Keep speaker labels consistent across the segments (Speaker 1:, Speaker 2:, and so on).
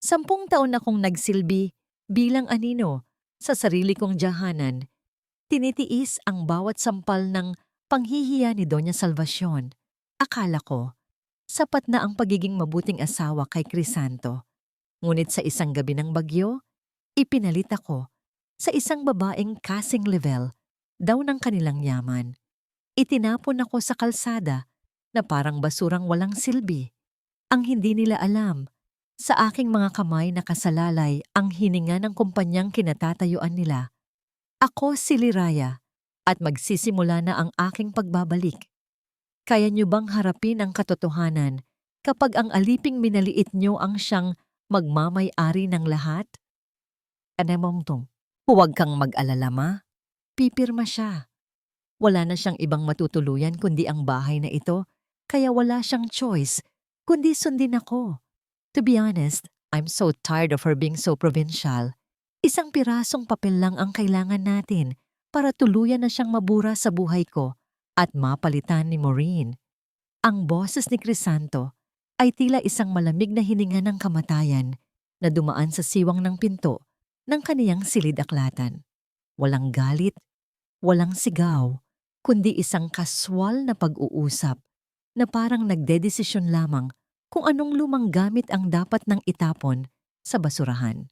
Speaker 1: 10 taon akong nagsilbi bilang anino sa sarili kong diyahanan. Tinitiis ang bawat sampal ng panghihiya ni Doña Salvacion. Akala ko, sapat na ang pagiging mabuting asawa kay Crisanto. Ngunit sa isang gabi ng bagyo, ipinalit ako sa isang babaeng kasing level daw ng kanilang yaman. Itinapon ako sa kalsada na parang basurang walang silbi. Ang hindi nila alam, sa aking mga kamay nakasalalay ang hininga ng kumpanyang kinatatayuan nila. Ako si Liraya at magsisimula na ang aking pagbabalik. Kaya niyo bang harapin ang katotohanan kapag ang aliping minaliit niyo ang siyang magmamay-ari ng lahat? Anemomtong, huwag kang mag-alala ma. Pipirma siya. Wala na siyang ibang matutuluyan kundi ang bahay na ito, kaya wala siyang choice kundi sundin ako. To be honest, I'm so tired of her being so provincial. Isang pirasong papel lang ang kailangan natin para tuluyan na siyang mabura sa buhay ko at mapalitan ni Maureen. Ang boses ni Crisanto ay tila isang malamig na hininga ng kamatayan na dumaan sa siwang ng pinto ng kaniyang silid-aklatan. Walang galit, walang sigaw, kundi isang kaswal na pag-uusap na parang nagdedesisyon lamang kung anong lumang gamit ang dapat nang itapon sa basurahan.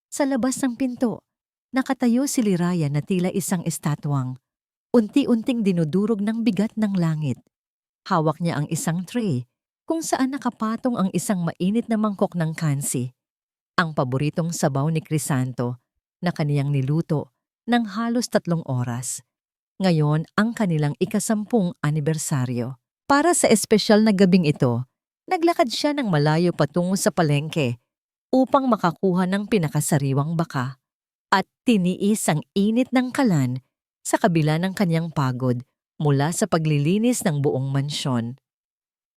Speaker 1: Sa labas ng pinto, nakatayo si Liraya na tila isang estatwang, unti-unting dinudurog ng bigat ng langit. Hawak niya ang isang tray kung saan nakapatong ang isang mainit na mangkok ng kansi, ang paboritong sabaw ni Crisanto na kaniyang niluto ng halos 3 oras. Ngayon ang kanilang ika-10 anibersaryo. Para sa espesyal na gabing ito, naglakad siya ng malayo patungo sa palengke upang makakuha ng pinakasariwang baka at tiniis ang init ng kalan sa kabila ng kanyang pagod mula sa paglilinis ng buong mansyon.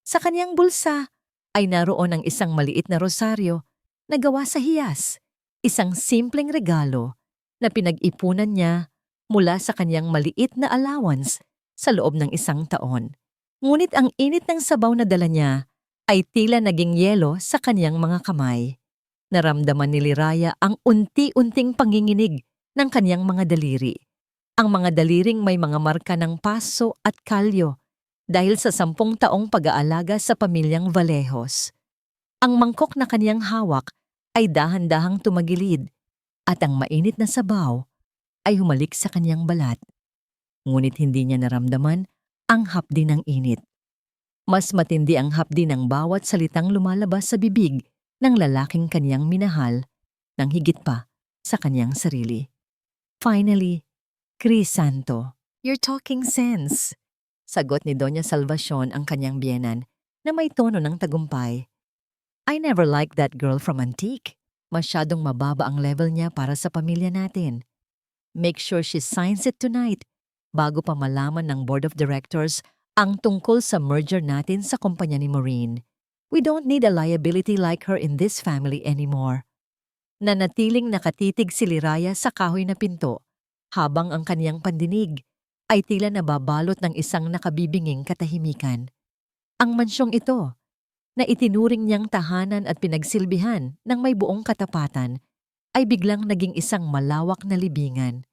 Speaker 1: Sa kanyang bulsa ay naroon ang isang maliit na rosaryo na gawa sa hiyas, isang simpleng regalo na pinag-ipunan niya mula sa kanyang maliit na allowance sa loob ng 1 taon. Ngunit ang init ng sabaw na dala niya ay tila naging yelo sa kanyang mga kamay. Naramdaman ni Liraya ang unti-unting panginginig ng kanyang mga daliri. Ang mga daliring may mga marka ng paso at kalyo dahil sa 10 taong pag-aalaga sa pamilyang Vallejos. Ang mangkok na kanyang hawak ay dahan-dahang tumagilid at ang mainit na sabaw ay humalik sa kanyang balat. Ngunit hindi niya naramdaman ang hapdi ng init. Mas matindi ang hapdi ng bawat salitang lumalabas sa bibig ng lalaking kaniyang minahal nang higit pa sa kaniyang sarili. Finally, Crisanto, you're talking sense. Sagot ni Doña Salvacion ang kanyang biyenan na may tono ng tagumpay. I never liked that girl from Antique. Masyadong mababa ang level niya para sa pamilya natin. Make sure she signs it tonight bago pa malaman ng board of directors ang tungkol sa merger natin sa kumpanya ni Maureen. We don't need a liability like her in this family anymore. Nanatiling nakatitig si Liraya sa kahoy na pinto habang ang kaniyang pandinig ay tila nababalot ng isang nakabibinging katahimikan. Ang mansyong ito, na itinuring niyang tahanan at pinagsilbihan ng may buong katapatan, ay biglang naging isang malawak na libingan.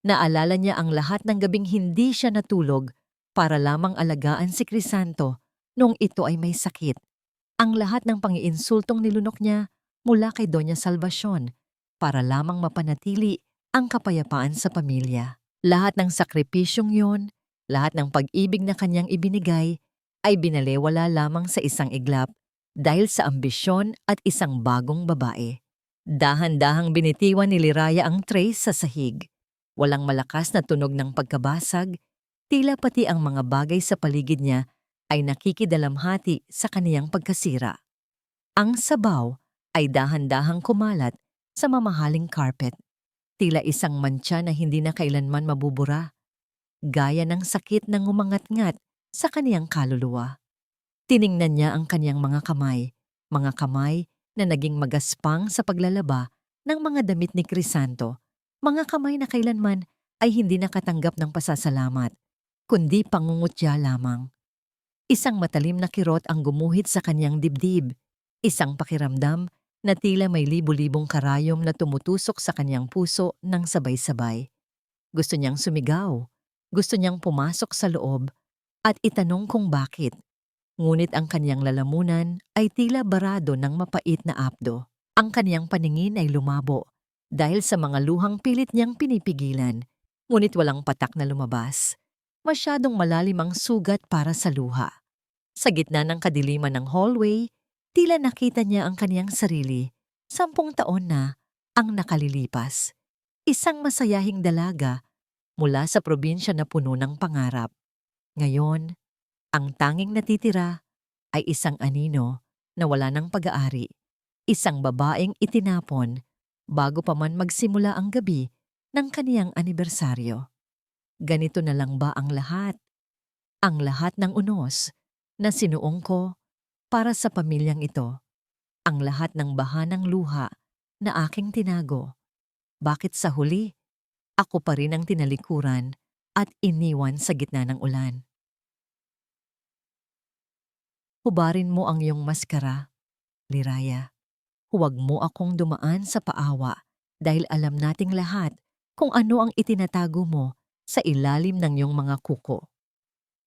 Speaker 1: Naalala niya ang lahat ng gabing hindi siya natulog para lamang alagaan si Crisanto noong ito ay may sakit. Ang lahat ng pangiinsultong nilunok niya mula kay Doña Salvacion para lamang mapanatili ang kapayapaan sa pamilya. Lahat ng sakripisyong yon, lahat ng pag-ibig na kanyang ibinigay ay binalewala lamang sa isang iglap dahil sa ambisyon at isang bagong babae. Dahan-dahang binitiwan ni Liraya ang tray sa sahig. Walang malakas na tunog ng pagkabasag, tila pati ang mga bagay sa paligid niya ay nakikidalamhati sa kaniyang pagkasira. Ang sabaw ay dahan-dahang kumalat sa mamahaling carpet. Tila isang mantsa na hindi na kailanman mabubura, gaya ng sakit na ngumangat-ngat sa kaniyang kaluluwa. Tiningnan niya ang kaniyang mga kamay na naging magaspang sa paglalaba ng mga damit ni Crisanto, mga kamay na kailanman ay hindi nakatanggap ng pasasalamat, kundi pangungutya lamang. Isang matalim na kirot ang gumuhit sa kaniyang dibdib, isang pakiramdam na tila may libu-libong karayom na tumutusok sa kanyang puso ng sabay-sabay. Gusto niyang sumigaw, gusto niyang pumasok sa loob at itanong kung bakit. Ngunit ang kanyang lalamunan ay tila barado ng mapait na apdo. Ang kanyang paningin ay lumabo dahil sa mga luhang pilit niyang pinipigilan, ngunit walang patak na lumabas. Masyadong malalim ang sugat para sa luha. Sa gitna ng kadiliman ng hallway, tila nakita niya ang kanyang sarili. 10 taon na ang nakalilipas. Isang masayahing dalaga mula sa probinsya na puno ng pangarap. Ngayon, ang tanging natitira ay isang anino na wala ng pag-aari. Isang babaeng itinapon bago pa man magsimula ang gabi ng kaniyang anibersaryo. Ganito na lang ba ang lahat? Ang lahat ng unos na sinuong ko para sa pamilyang ito. Ang lahat ng bahanang luha na aking tinago. Bakit sa huli, ako pa rin ang tinalikuran at iniwan sa gitna ng ulan? Hubarin mo ang iyong maskara, Liraya. Huwag mo akong dumaan sa paawa dahil alam nating lahat kung ano ang itinatago mo sa ilalim ng iyong mga kuko.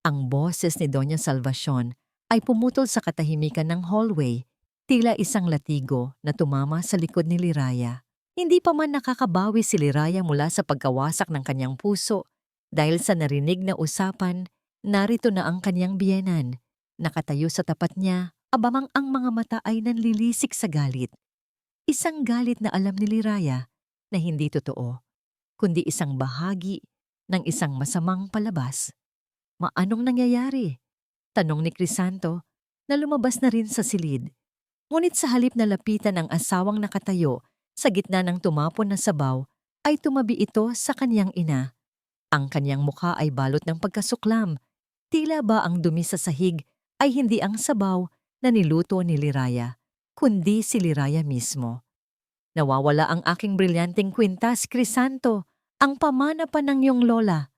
Speaker 1: Ang boses ni Doña Salvacion ay pumutol sa katahimikan ng hallway, tila isang latigo na tumama sa likod ni Liraya. Hindi pa man nakakabawi si Liraya mula sa pagkawasak ng kanyang puso dahil sa narinig na usapan, narito na ang kanyang biyenan. Nakatayo sa tapat niya, abamang ang mga mata ay nanlilisik sa galit. Isang galit na alam ni Liraya na hindi totoo, kundi isang bahagi ng isang masamang palabas. Maanong nangyayari? Tanong ni Crisanto na lumabas na rin sa silid. Ngunit sa halip na lapitan ang asawang nakatayo sa gitna ng tumapon na sabaw, ay tumabi ito sa kanyang ina. Ang kanyang mukha ay balot ng pagkasuklam. Tila ba ang dumi sa sahig ay hindi ang sabaw na niluto ni Liraya, kundi si Liraya mismo. Nawawala ang aking brilyanteng kwintas, Crisanto, ang pamana pa ng iyong lola.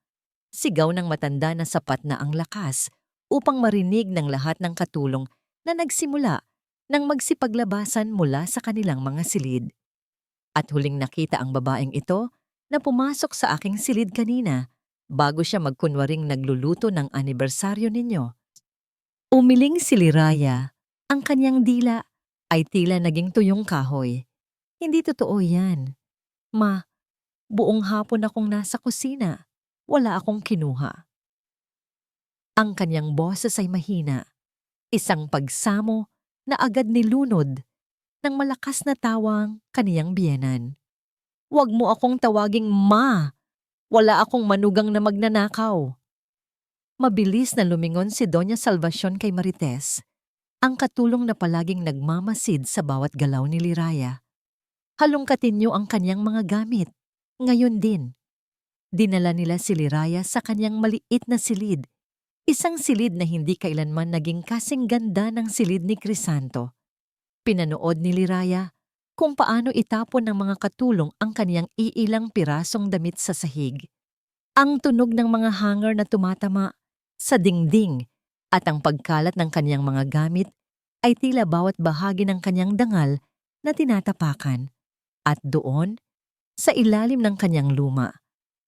Speaker 1: Sigaw ng matanda na sapat na ang lakas upang marinig ng lahat ng katulong na nagsimula nang magsipaglabasan mula sa kanilang mga silid. At huling nakita ang babaeng ito na pumasok sa aking silid kanina bago siya magkunwaring nagluluto ng anibersaryo ninyo. Umiling si Liraya, ang kanyang dila ay tila naging tuyong kahoy. Hindi totoo yan. Ma, buong hapon akong nasa kusina. Wala akong kinuha. Ang kanyang boses ay mahina. Isang pagsamo na agad nilunod ng malakas na tawang kaniyang biyenan. Huwag mo akong tawaging ma. Wala akong manugang na magnanakaw. Mabilis na lumingon si Doña Salvacion kay Marites, ang katulong na palaging nagmamasid sa bawat galaw ni Liraya. Halongkatin niyo ang kanyang mga gamit. Ngayon din. Dinala nila si Liraya sa kanyang maliit na silid. Isang silid na hindi kailanman naging kasing ganda ng silid ni Crisanto. Pinanood ni Liraya kung paano itapon ng mga katulong ang kaniyang iilang pirasong damit sa sahig. Ang tunog ng mga hanger na tumatama sa dingding at ang pagkalat ng kaniyang mga gamit ay tila bawat bahagi ng kaniyang dangal na tinatapakan. At doon, sa ilalim ng kaniyang luma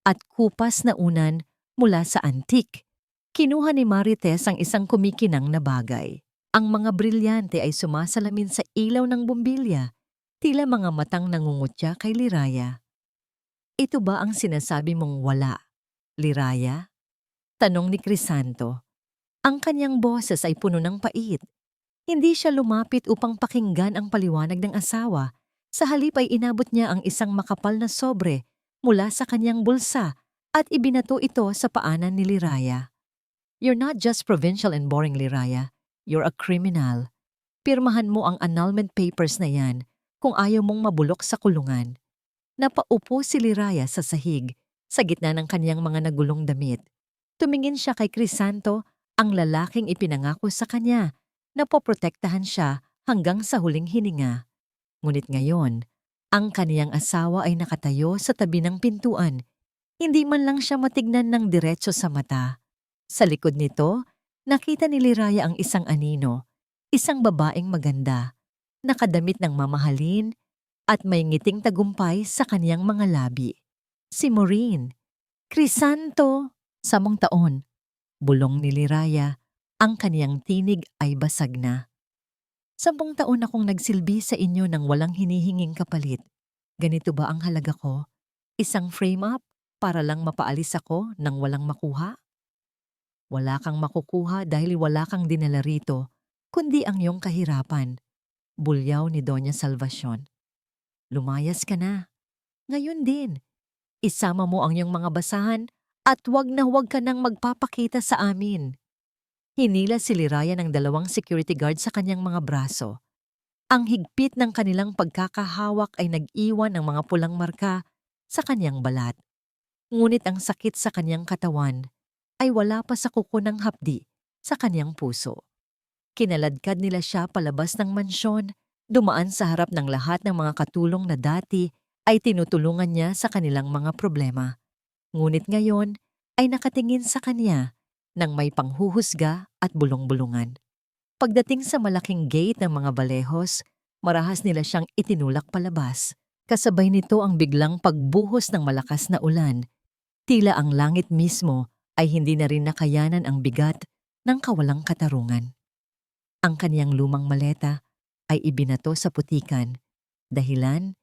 Speaker 1: at kupas na unan mula sa antik, kinuha ni Marites ang isang kumikinang na bagay. Ang mga brilyante ay sumasalamin sa ilaw ng bombilya, tila mga matang nangungutya kay Liraya. Ito ba ang sinasabi mong wala, Liraya? Tanong ni Crisanto. Ang kanyang boses ay puno ng pait. Hindi siya lumapit upang pakinggan ang paliwanag ng asawa. Sa halip ay inabot niya ang isang makapal na sobre mula sa kanyang bulsa at ibinato ito sa paanan ni Liraya. You're not just provincial and boring, Liraya. You're a criminal. Pirmahan mo ang annulment papers na yan kung ayaw mong mabulok sa kulungan. Napaupo si Liraya sa sahig sa gitna ng kanyang mga nagulong damit. Tumingin siya kay Crisanto, ang lalaking ipinangako sa kanya na poprotektahan siya hanggang sa huling hininga. Ngunit ngayon, ang kaniyang asawa ay nakatayo sa tabi ng pintuan. Hindi man lang siya matignan ng diretso sa mata. Sa likod nito, nakita ni Liraya ang isang anino, isang babaeng maganda. nakadamit ng mamahalin at may ngiting tagumpay sa kaniyang mga labi. Si Maureen, Crisanto, 10 taon. Bulong ni Liraya, ang kaniyang tinig ay basag na. 10 taon akong nagsilbi sa inyo nang walang hinihinging kapalit. Ganito ba ang halaga ko? Isang frame-up para lang mapaalis ako nang walang makuha? Wala kang makukuha dahil wala kang dinala rito, kundi ang iyong kahirapan. Bulyaw ni Doña Salvacion. Lumayas ka na. Ngayon din, isama mo ang iyong mga basahan at wag na wag ka nang magpapakita sa amin. Hinila si Liraya ng 2 security guard sa kanyang mga braso. Ang higpit ng kanilang pagkakahawak ay nag-iwan ng mga pulang marka sa kanyang balat. Ngunit ang sakit sa kanyang katawan ay wala pa sa kuko ng hapdi sa kanyang puso. Kinaladkad nila siya palabas ng mansyon, dumaan sa harap ng lahat ng mga katulong na dati ay tinutulungan niya sa kanilang mga problema. Ngunit ngayon ay nakatingin sa kanya nang may panghuhusga at bulong-bulungan. Pagdating sa malaking gate ng mga balehos, marahas nila siyang itinulak palabas. Kasabay nito ang biglang pagbuhos ng malakas na ulan. Tila ang langit mismo ay hindi na rin nakayanan ang bigat ng kawalang katarungan. Ang kaniyang lumang maleta ay ibinato sa putikan, dahilan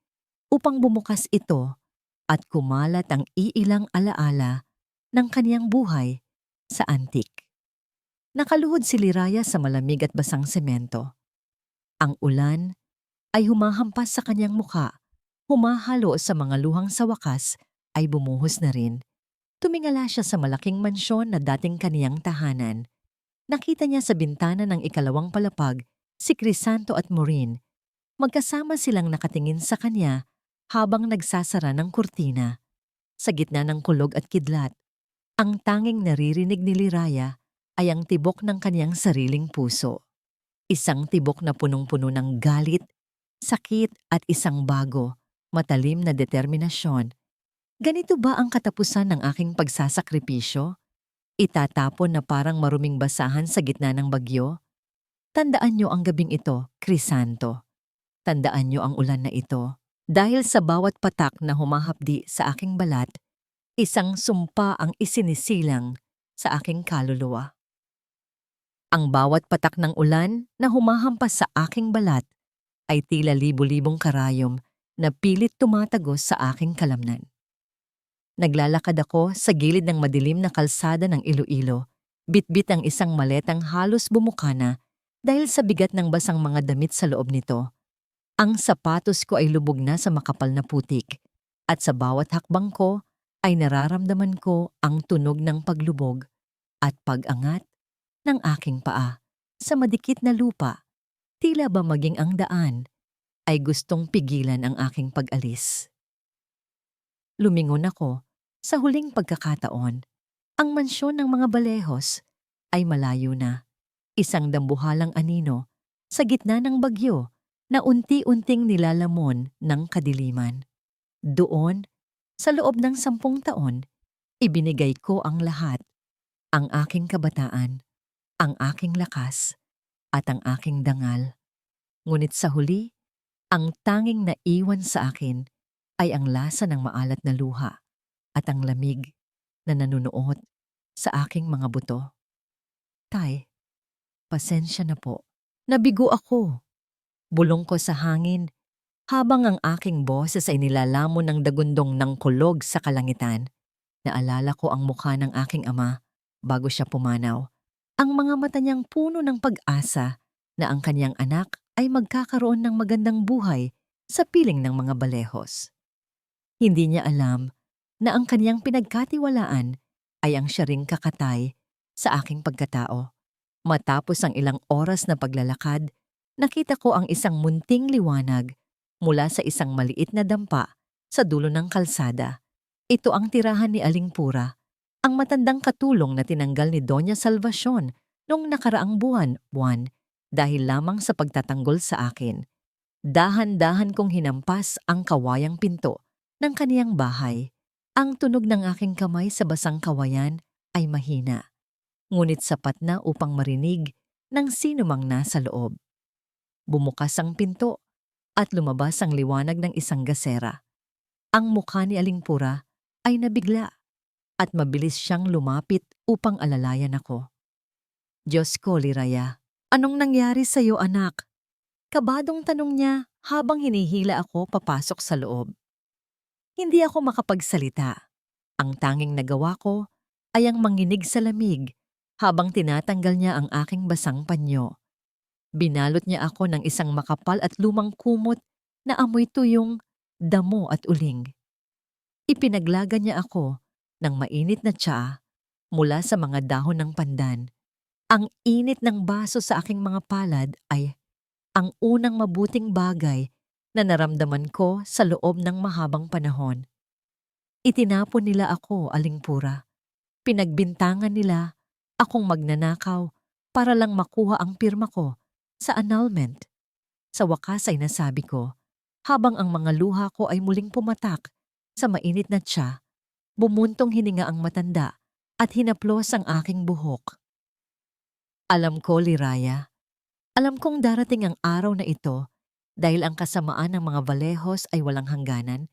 Speaker 1: upang bumukas ito at kumalat ang iilang alaala ng kaniyang buhay sa antik. Nakaluhod si Liraya sa malamig at basang semento. Ang ulan ay humahampas sa kanyang mukha, humahalo sa mga luhang sa wakas ay bumuhos na rin. Tumingala siya sa malaking mansyon na dating kaniyang tahanan. Nakita niya sa bintana ng 2 palapag si Crisanto at Maureen. Magkasama silang nakatingin sa kanya habang nagsasara ng kurtina. Sa gitna ng kulog at kidlat, ang tanging naririnig ni Liraya ay ang tibok ng kaniyang sariling puso. Isang tibok na punong-puno ng galit, sakit at isang bago, matalim na determinasyon. Ganito ba ang katapusan ng aking pagsasakripisyo? Itatapon na parang maruming basahan sa gitna ng bagyo? Tandaan niyo ang gabing ito, Crisanto. Tandaan niyo ang ulan na ito. Dahil sa bawat patak na humahapdi sa aking balat, isang sumpa ang isinisilang sa aking kaluluwa. Ang bawat patak ng ulan na humahampas sa aking balat ay tila libu-libong karayom na pilit tumatagos sa aking kalamnan. Naglalakad ako sa gilid ng madilim na kalsada ng Iloilo, bitbit ang isang maletang halos bumuka na dahil sa bigat ng basang mga damit sa loob nito. Ang sapatos ko ay lubog na sa makapal na putik, at sa bawat hakbang ko ay nararamdaman ko ang tunog ng paglubog at pag-angat ng aking paa sa madikit na lupa. Tila ba maging ang daan ay gustong pigilan ang aking pag-alis. Lumingon ako sa huling pagkakataon. Ang mansyon ng mga balehos ay malayo na. Isang dambuhalang anino sa gitna ng bagyo na unti-unting nilalamon ng kadiliman. Doon, sa loob ng 10 taon, ibinigay ko ang lahat. Ang aking kabataan, ang aking lakas, at ang aking dangal. Ngunit sa huli, ang tanging naiwan sa akin ay ang lasa ng maalat na luha at ang lamig na nanunuot sa aking mga buto. Tay, pasensya na po. Nabigo ako. Bulong ko sa hangin habang ang aking boses ay nilalamon ng dagundong ng kulog sa kalangitan. Naalala ko ang mukha ng aking ama bago siya pumanaw. Ang mga mata niyang puno ng pag-asa na ang kanyang anak ay magkakaroon ng magandang buhay sa piling ng mga balehos. Hindi niya alam na ang kanyang pinagkatiwalaan ay ang siya ring kakatay sa aking pagkatao. Matapos ang ilang oras na paglalakad, nakita ko ang isang munting liwanag mula sa isang maliit na dampa sa dulo ng kalsada. Ito ang tirahan ni Aling Pura, ang matandang katulong na tinanggal ni Doña Salvacion noong nakaraang buwan dahil lamang sa pagtatanggol sa akin. Dahan-dahan kong hinampas ang kawayang pinto ng kaniyang bahay. Ang tunog ng aking kamay sa basang kawayan ay mahina, ngunit sapat na upang marinig ng sinumang nasa loob. Bumukas ang pinto at lumabas ang liwanag ng isang gasera. Ang mukha ni Aling Pura ay nabigla at mabilis siyang lumapit upang alalayan ako. Diyos ko, Liraya, anong nangyari sa'yo, anak? Kabadong tanong niya habang hinihila ako papasok sa loob. Hindi ako makapagsalita. Ang tanging nagawa ko ay ang manginig sa lamig habang tinatanggal niya ang aking basang panyo. Binalot niya ako ng isang makapal at lumang kumot na amoy tuyong, damo at uling. Ipinaglaga niya ako ng mainit na tsaa mula sa mga dahon ng pandan. Ang init ng baso sa aking mga palad ay ang unang mabuting bagay na naramdaman ko sa loob ng mahabang panahon. Itinapon nila ako, Aling Pura. Pinagbintangan nila akong magnanakaw para lang makuha ang pirma ko sa annulment. Sa wakas ay nasabi ko, habang ang mga luha ko ay muling pumatak sa mainit na tsa, bumuntong hininga ang matanda at hinaplos ang aking buhok. Alam ko, Liraya, alam kong darating ang araw na ito dahil ang kasamaan ng mga Vallejos ay walang hangganan,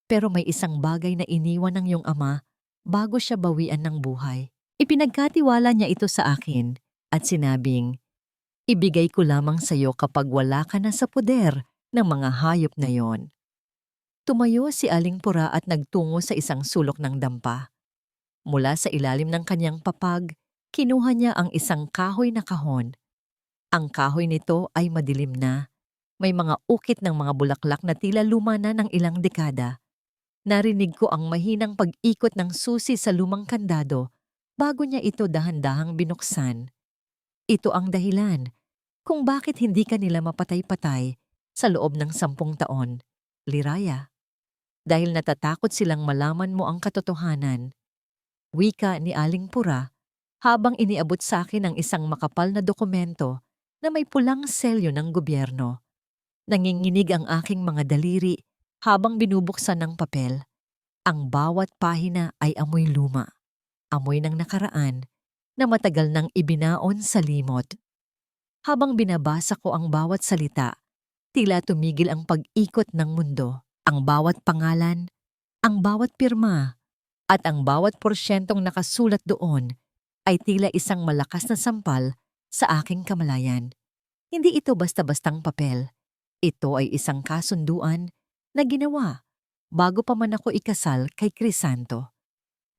Speaker 1: pero may isang bagay na iniwan ng iyong ama bago siya bawian ng buhay. Ipinagkatiwala niya ito sa akin at sinabing, ibigay ko lamang sa iyo kapag wala ka na sa poder ng mga hayop na yon. Tumayo si Aling Pura at nagtungo sa isang sulok ng dampa. Mula sa ilalim ng kanyang papag, kinuha niya ang isang kahoy na kahon. Ang kahoy nito ay madilim na. May mga ukit ng mga bulaklak na tila luma na ng ilang dekada. Narinig ko ang mahinang pag-ikot ng susi sa lumang kandado bago niya ito dahan-dahang binuksan. Ito ang dahilan kung bakit hindi ka nila mapatay-patay sa loob ng 10 taon, Liraya. Dahil natatakot silang malaman mo ang katotohanan. Wika ni Aling Pura habang iniabot sa akin ang isang makapal na dokumento na may pulang selyo ng gobyerno. Nanginginig ang aking mga daliri habang binubuksan ng papel. Ang bawat pahina ay amoy luma, amoy ng nakaraan na matagal nang ibinaon sa limot. Habang binabasa ko ang bawat salita, tila tumigil ang pag-ikot ng mundo. Ang bawat pangalan, ang bawat pirma, at ang bawat porsyentong nakasulat doon ay tila isang malakas na sampal sa aking kamalayan. Hindi ito basta-bastang papel. Ito ay isang kasunduan na ginawa bago pa man ako ikasal kay Crisanto.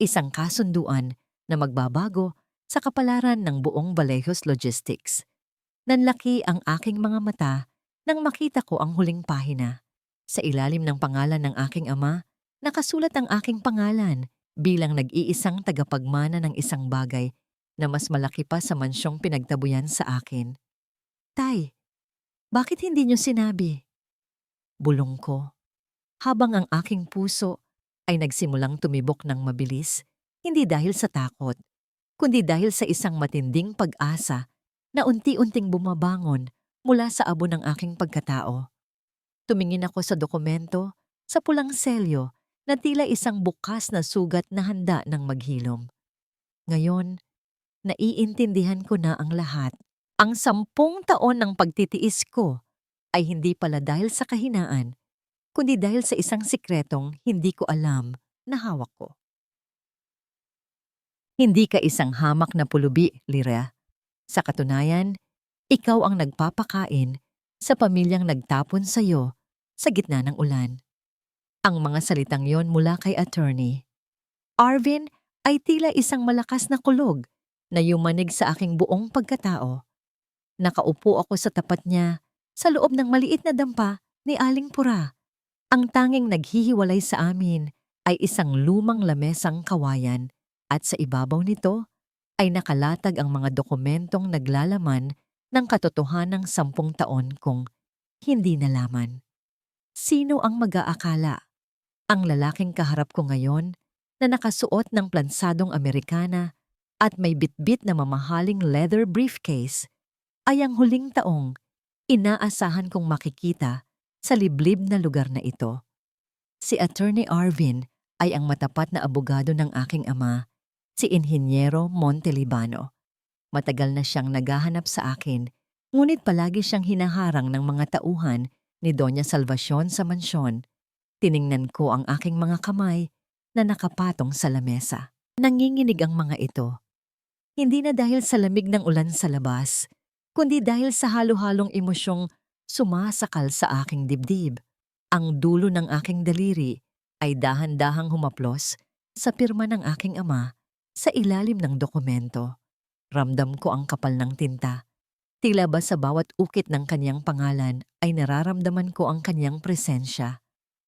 Speaker 1: Isang kasunduan na magbabago sa kapalaran ng buong Vallejos Logistics. Nanlaki ang aking mga mata nang makita ko ang huling pahina. Sa ilalim ng pangalan ng aking ama, nakasulat ang aking pangalan bilang nag-iisang tagapagmana ng isang bagay na mas malaki pa sa mansyong pinagtabuyan sa akin. Tay, bakit hindi niyo sinabi? Bulong ko. Habang ang aking puso ay nagsimulang tumibok ng mabilis, hindi dahil sa takot, kundi dahil sa isang matinding pag-asa na unti-unting bumabangon mula sa abo ng aking pagkatao. Tumingin ako sa dokumento, sa pulang selyo na tila isang bukas na sugat na handa ng maghilom. Ngayon, naiintindihan ko na ang lahat. Ang 10 taon ng pagtitiis ko ay hindi pala dahil sa kahinaan, kundi dahil sa isang sikretong hindi ko alam na hawak ko. Hindi ka isang hamak na pulubi, Lira. Sa katunayan, ikaw ang nagpapakain sa pamilyang nagtapon sa iyo sa gitna ng ulan. Ang mga salitang yon mula kay attorney. Arvin ay tila isang malakas na kulog na yumanig sa aking buong pagkatao. Nakaupo ako sa tapat niya sa loob ng maliit na dampa ni Aling Pura. Ang tanging naghihiwalay sa amin ay isang lumang lamesang kawayan at sa ibabaw nito ay nakalatag ang mga dokumentong naglalaman ng katotohanang 10 taon kong hindi nalaman. Sino ang mag-aakala? Ang lalaking kaharap ko ngayon na nakasuot ng plansadong Amerikana at may bitbit na mamahaling leather briefcase ay ang huling taong inaasahan kong makikita sa liblib na lugar na ito. Si Attorney Arvin ay ang matapat na abogado ng aking ama, si Inhinyero Montelibano. Matagal na siyang naghahanap sa akin, Ngunit palagi siyang hinaharang ng mga tauhan ni Doña Salvacion sa mansyon. Tiningnan ko ang aking mga kamay na nakapatong sa lamesa. Nanginginig ang mga ito. Hindi na dahil sa lamig ng ulan sa labas, kundi dahil sa halo-halong emosyong sumasakal sa aking dibdib. Ang dulo ng aking daliri ay dahan-dahang humaplos sa pirma ng aking ama sa ilalim ng dokumento. Ramdam ko ang kapal ng tinta. Tila ba sa bawat ukit ng kanyang pangalan ay nararamdaman ko ang kanyang presensya,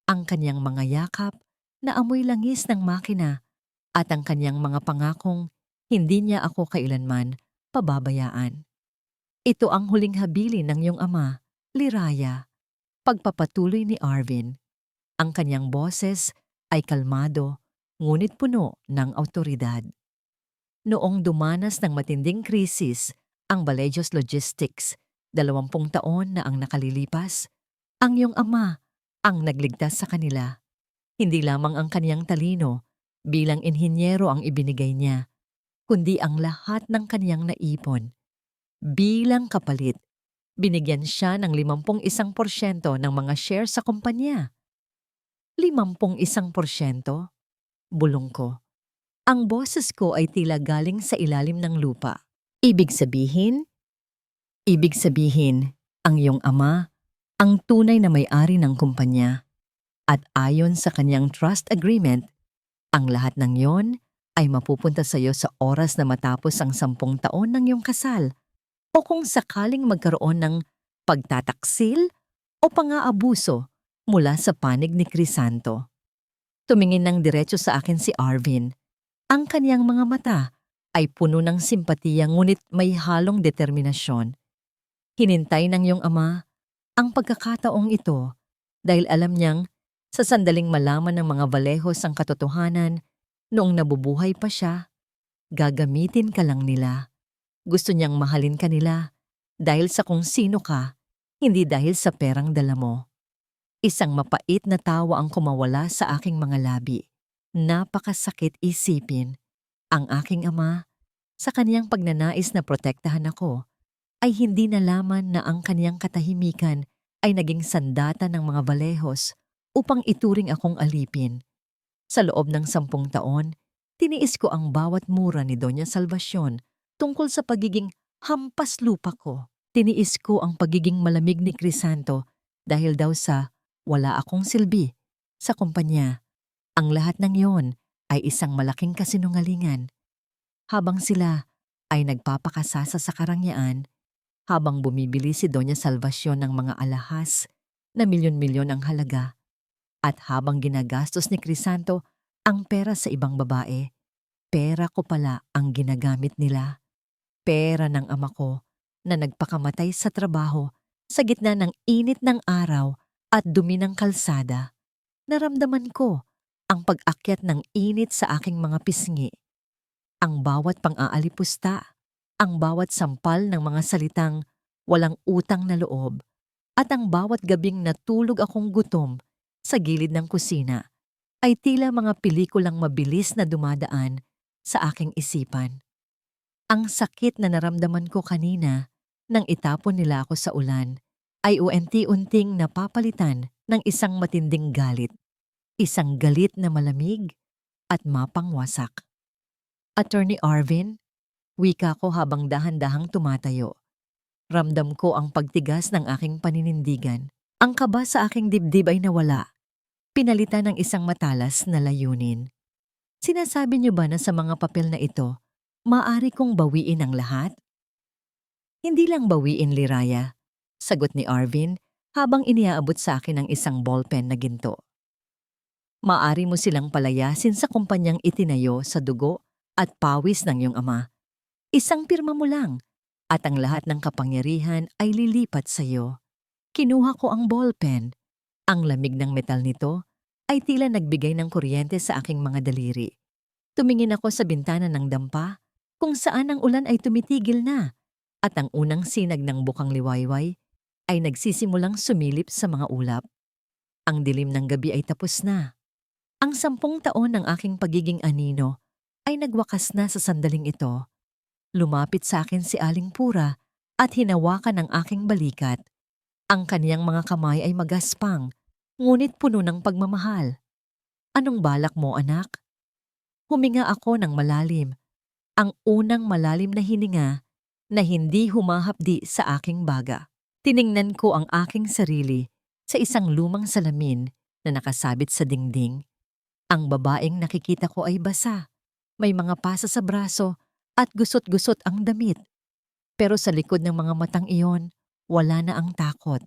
Speaker 1: ang kanyang mga yakap na amoy langis ng makina at ang kanyang mga pangakong hindi niya ako kailanman pababayaan. Ito ang huling habilin ng iyong ama, Liraya. Pagpapatuloy ni Arvin. Ang kanyang boses ay kalmado, ngunit puno ng awtoridad. Noong dumanas ng matinding krisis ang Vallejo's Logistics, 20 taon na ang nakalilipas, ang iyong ama ang nagligtas sa kanila. Hindi lamang ang kaniyang talino bilang inhinyero ang ibinigay niya, kundi ang lahat ng kaniyang naipon. Bilang kapalit, binigyan siya ng 51% ng mga shares sa kumpanya. 51%? Bulong ko. Ang boses ko ay tila galing sa ilalim ng lupa. Ibig sabihin, ang iyong ama, ang tunay na may-ari ng kumpanya. At ayon sa kanyang trust agreement, ang lahat ng yon ay mapupunta sa iyo sa oras na matapos ang 10 taon ng iyong kasal o kung sakaling magkaroon ng pagtataksil o pang-aabuso mula sa panig ni Crisanto. Tumingin ng diretso sa akin si Arvin. Ang kaniyang mga mata ay puno ng simpatiya ngunit may halong determinasyon. Hinintay ng iyong ama ang pagkakataong ito dahil alam niyang sa sandaling malaman ng mga Vallejos ang katotohanan noong nabubuhay pa siya, gagamitin ka lang nila. Gusto niyang mahalin ka nila dahil sa kung sino ka, hindi dahil sa perang dala mo. Isang mapait na tawa ang kumawala sa aking mga labi. Napakasakit isipin. Ang aking ama, sa kaniyang pagnanais na protektahan ako, ay hindi nalaman na ang kaniyang katahimikan ay naging sandata ng mga Vallejos upang ituring akong alipin. Sa loob ng 10 taon, tiniis ko ang bawat mura ni Doña Salvacion tungkol sa pagiging hampas lupa ko. Tiniis ko ang pagiging malamig ni Crisanto dahil daw sa wala akong silbi sa kumpanya. Ang lahat ng yon ay isang malaking kasinungalingan. Habang sila ay nagpapakasasa sa karangyaan, habang bumibili si Doña Salvacion ng mga alahas na milyon-milyon ang halaga, at habang ginagastos ni Crisanto ang pera sa ibang babae, pera ko pala ang ginagamit nila. Pera ng ama ko na nagpakamatay sa trabaho sa gitna ng init ng araw at dumi ng kalsada. Naramdaman ko ang pag-akyat ng init sa aking mga pisngi. Ang bawat pang-aalipusta, ang bawat sampal ng mga salitang walang utang na loob, at ang bawat gabing natulog akong gutom sa gilid ng kusina ay tila mga pelikulang mabilis na dumadaan sa aking isipan. Ang sakit na naramdaman ko kanina nang itapon nila ako sa ulan ay unti-unting napapalitan ng isang matinding galit. Isang galit na malamig at mapangwasak. Attorney Arvin, wika ko habang dahan-dahang tumatayo. Ramdam ko ang pagtigas ng aking paninindigan. Ang kaba sa aking dibdib ay nawala. Pinalitan ng isang matalas na layunin. Sinasabi niyo ba na sa mga papel na ito, maaari kong bawiin ang lahat? Hindi lang bawiin, Liraya, sagot ni Arvin habang iniaabot sa akin ang isang ballpen na ginto. Maaari mo silang palayasin sa kumpanyang itinayo sa dugo at pawis ng iyong ama. Isang pirma mo lang at ang lahat ng kapangyarihan ay lilipat sa iyo. Kinuha ko ang ballpen. Ang lamig ng metal nito ay tila nagbigay ng kuryente sa aking mga daliri. Tumingin ako sa bintana ng dampa kung saan ang ulan ay tumitigil na at ang unang sinag ng bukang liwayway ay nagsisimulang sumilip sa mga ulap. Ang dilim ng gabi ay tapos na. Ang 10 taon ng aking pagiging anino ay nagwakas na sa sandaling ito. Lumapit sa akin si Aling Pura at hinawakan ang aking balikat. Ang kaniyang mga kamay ay magaspang, ngunit puno ng pagmamahal. Anong balak mo, anak? Huminga ako ng malalim, ang unang malalim na hininga na hindi humahapdi sa aking baga. Tiningnan ko ang aking sarili sa isang lumang salamin na nakasabit sa dingding. Ang babaeng nakikita ko ay basa, may mga pasa sa braso at gusot-gusot ang damit. Pero sa likod ng mga matang iyon, wala na ang takot.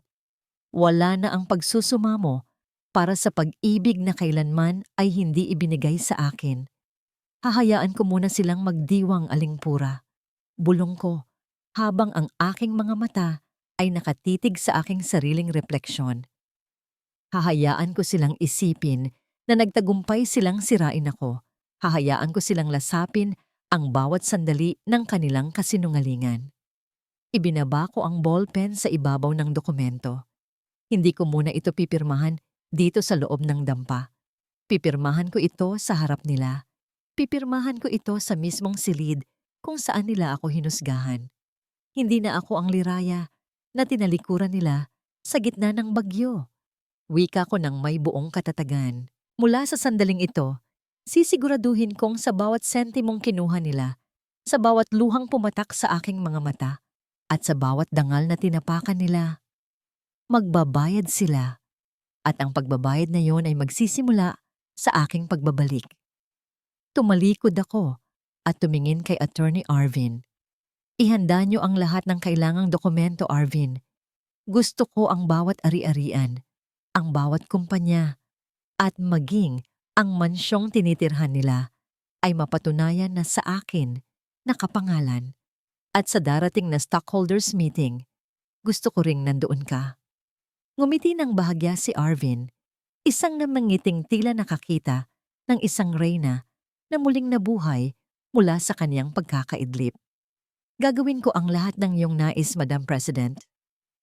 Speaker 1: Wala na ang pagsusumamo para sa pag-ibig na kailanman ay hindi ibinigay sa akin. Hahayaan ko muna silang magdiwang alingpura. Bulong ko, habang ang aking mga mata ay nakatitig sa aking sariling refleksyon. Hahayaan ko silang isipin na nagtagumpay silang sirain ako. Hahayaan ko silang lasapin ang bawat sandali ng kanilang kasinungalingan. Ibinaba ko ang ballpen sa ibabaw ng dokumento. Hindi ko muna ito pipirmahan dito sa loob ng dampa. Pipirmahan ko ito sa harap nila. Pipirmahan ko ito sa mismong silid kung saan nila ako hinusgahan. Hindi na ako ang liraya na tinalikuran nila sa gitna ng bagyo. Wika ko ng may buong katatagan. Mula sa sandaling ito, sisiguraduhin kong sa bawat sentimong kinuha nila, sa bawat luhang pumatak sa aking mga mata, at sa bawat dangal na tinapakan nila, magbabayad sila. At ang pagbabayad na yon ay magsisimula sa aking pagbabalik. Tumalikod ako at tumingin kay Attorney Arvin. Ihanda niyo ang lahat ng kailangang dokumento, Arvin. Gusto ko ang bawat ari-arian, ang bawat kumpanya, at maging ang mansyong tinitirhan nila ay mapatunayan na sa akin nakapangalan. At sa darating na stockholders meeting, gusto ko ring nandoon ka. Ngumiti ng bahagya si Arvin, isang namangiting tila nakakita ng isang reyna na muling nabuhay mula sa kaniyang pagkakaidlip. Gagawin ko ang lahat ng iyong nais, Madam President.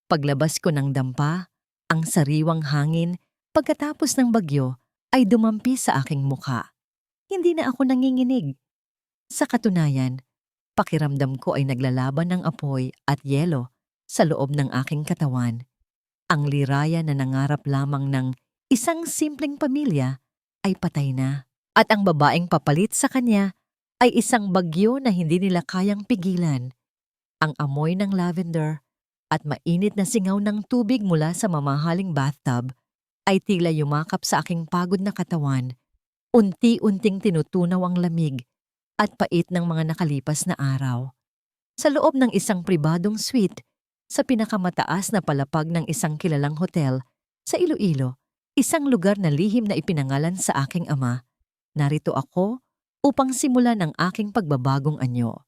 Speaker 1: Paglabas ko ng dampa, ang sariwang hangin pagkatapos ng bagyo ay dumampi sa aking mukha. Hindi na ako nanginginig. Sa katunayan, pakiramdam ko ay naglalaban ng apoy at yelo sa loob ng aking katawan. Ang liraya na nangarap lamang ng isang simpleng pamilya ay patay na. At ang babaeng papalit sa kanya ay isang bagyo na hindi nila kayang pigilan. Ang amoy ng lavender at mainit na singaw ng tubig mula sa mamahaling bathtub ay tila yumakap sa aking pagod na katawan. Unti-unting tinutunaw ang lamig at pait ng mga nakalipas na araw. Sa loob ng isang pribadong suite, sa pinakamataas na palapag ng isang kilalang hotel sa Iloilo, isang lugar na lihim na ipinangalan sa aking ama, narito ako upang simulan ang aking pagbabagong anyo.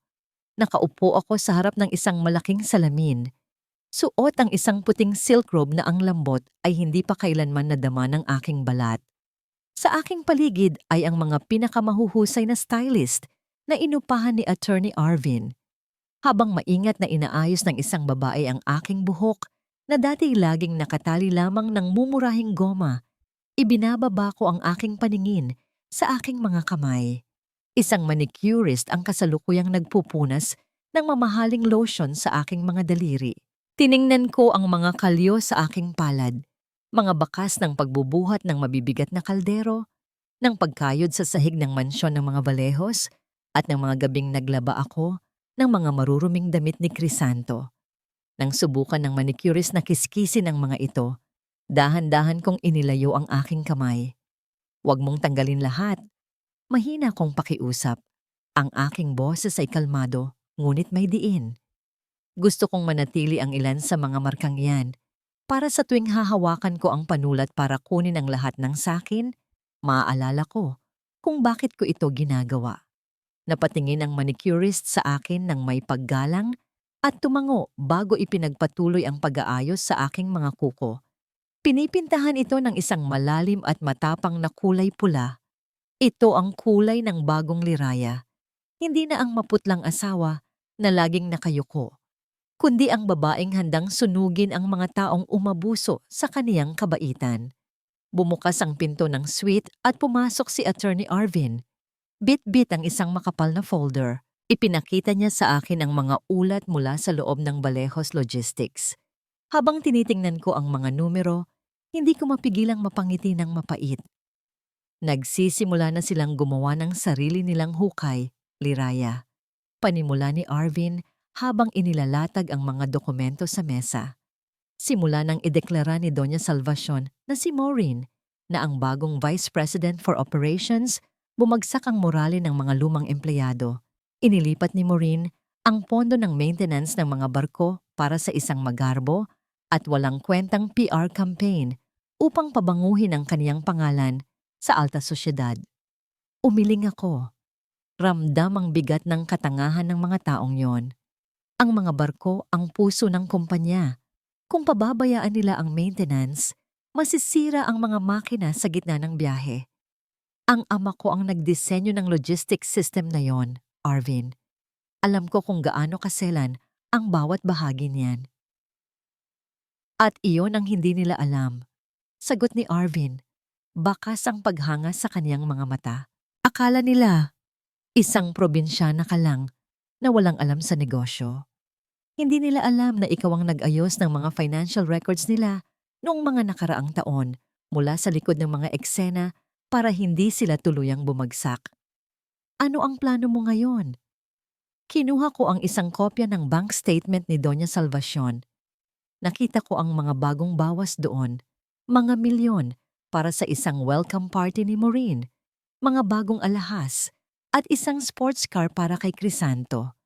Speaker 1: Nakaupo ako sa harap ng isang malaking salamin. Suot ang isang puting silk robe na ang lambot ay hindi pa kailanman nadama ng aking balat. Sa aking paligid ay ang mga pinakamahuhusay na stylist na inupahan ni Attorney Arvin. Habang maingat na inaayos ng isang babae ang aking buhok na dati laging nakatali lamang ng mumurahing goma, ibinababa ko ang aking paningin sa aking mga kamay. Isang manicurist ang kasalukuyang nagpupunas ng mamahaling lotion sa aking mga daliri. Tiningnan ko ang mga kalyo sa aking palad, mga bakas ng pagbubuhat ng mabibigat na kaldero, ng pagkayod sa sahig ng mansyon ng mga Valejos, at ng mga gabing naglaba ako ng mga maruruming damit ni Crisanto. Nang subukan ng manicurist na kiskisin ang mga ito, dahan-dahan kong inilayo ang aking kamay. Huwag mong tanggalin lahat. Mahina kong pakiusap. Ang aking boses ay kalmado, ngunit may diin. Gusto kong manatili ang ilan sa mga markang yan para sa tuwing hahawakan ko ang panulat para kunin ang lahat ng sakin, maaalala ko kung bakit ko ito ginagawa. Napatingin ang manicurist sa akin ng may paggalang at tumango bago ipinagpatuloy ang pag-aayos sa aking mga kuko. Pinipintahan ito ng isang malalim at matapang na kulay pula. Ito ang kulay ng bagong liraya. Hindi na ang maputlang asawa na laging nakayuko, kundi ang babaeng handang sunugin ang mga taong umabuso sa kaniyang kabaitan. Bumukas ang pinto ng suite at pumasok si Attorney Arvin. Bit-bit ang isang makapal na folder. Ipinakita niya sa akin ang mga ulat mula sa loob ng Balejos Logistics. Habang tinitingnan ko ang mga numero, hindi ko mapigilang mapangiti ng mapait. Nagsisimula na silang gumawa ng sarili nilang hukay, liraya. Panimula ni Arvin habang inilalatag ang mga dokumento sa mesa. Simula nang ideklara ni Doña Salvacion na si Maureen na ang bagong Vice President for Operations, bumagsak ang morale ng mga lumang empleyado. Inilipat ni Maureen ang pondo ng maintenance ng mga barko para sa isang magarbo at walang kwentang PR campaign upang pabanguhin ang kaniyang pangalan sa alta sosyedad. Umiling ako. Ramdam ang bigat ng katangahan ng mga taong yon. Ang mga barko ang puso ng kumpanya. Kung pababayaan nila ang maintenance, masisira ang mga makina sa gitna ng biyahe. Ang ama ko ang nagdisenyo ng logistics system na yon, Arvin. Alam ko kung gaano kaselan ang bawat bahagi niyan. At iyon ang hindi nila alam. Sagot ni Arvin, bakas ang paghanga sa kaniyang mga mata. Akala nila, isang probinsyana ka lang na walang alam sa negosyo. Hindi nila alam na ikaw ang nag-ayos ng mga financial records nila noong mga nakaraang taon mula sa likod ng mga eksena para hindi sila tuluyang bumagsak. Ano ang plano mo ngayon? Kinuha ko ang isang kopya ng bank statement ni Doña Salvacion. Nakita ko ang mga bagong bawas doon, mga milyon para sa isang welcome party ni Maureen, mga bagong alahas, at isang sports car para kay Crisanto.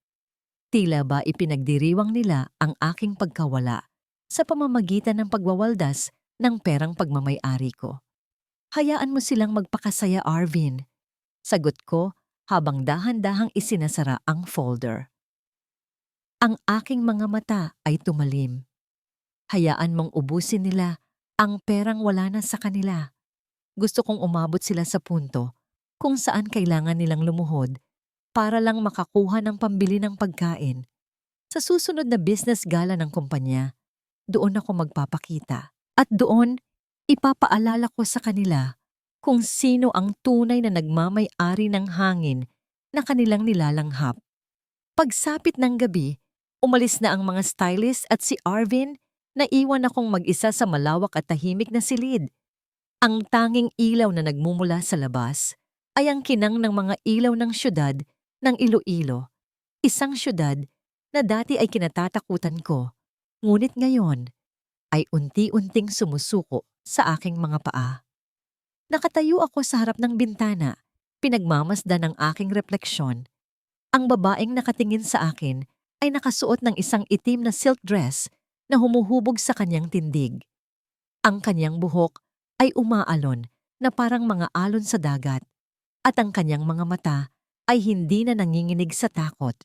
Speaker 1: Tila ba ipinagdiriwang nila ang aking pagkawala sa pamamagitan ng pagwawaldas ng perang pagmamay-ari ko. Hayaan mo silang magpakasaya, Arvin. Sagot ko habang dahan-dahang isinasara ang folder. Ang aking mga mata ay tumalim. Hayaan mong ubusin nila ang perang wala na sa kanila. Gusto kong umabot sila sa punto kung saan kailangan nilang lumuhod para lang makakuha ng pambili ng pagkain. Sa susunod na business gala ng kumpanya, doon ako magpapakita. At doon, ipapaalala ko sa kanila kung sino ang tunay na nagmamay-ari ng hangin na kanilang nilalanghap. Pagsapit ng gabi, umalis na ang mga stylist at si Arvin na iwan akong mag-isa sa malawak at tahimik na silid. Ang tanging ilaw na nagmumula sa labas ay ang kinang ng mga ilaw ng syudad ng Iloilo. Isang syudad na dati ay kinatatakutan ko, ngunit ngayon ay unti-unting sumusuko sa aking mga paa. Nakatayo ako sa harap ng bintana, pinagmamasdan ng aking refleksyon. Ang babaeng nakatingin sa akin ay nakasuot ng isang itim na silk dress na humuhubog sa kanyang tindig. Ang kanyang buhok ay umaalon na parang mga alon sa dagat at ang kanyang mga mata ay hindi na nanginginig sa takot,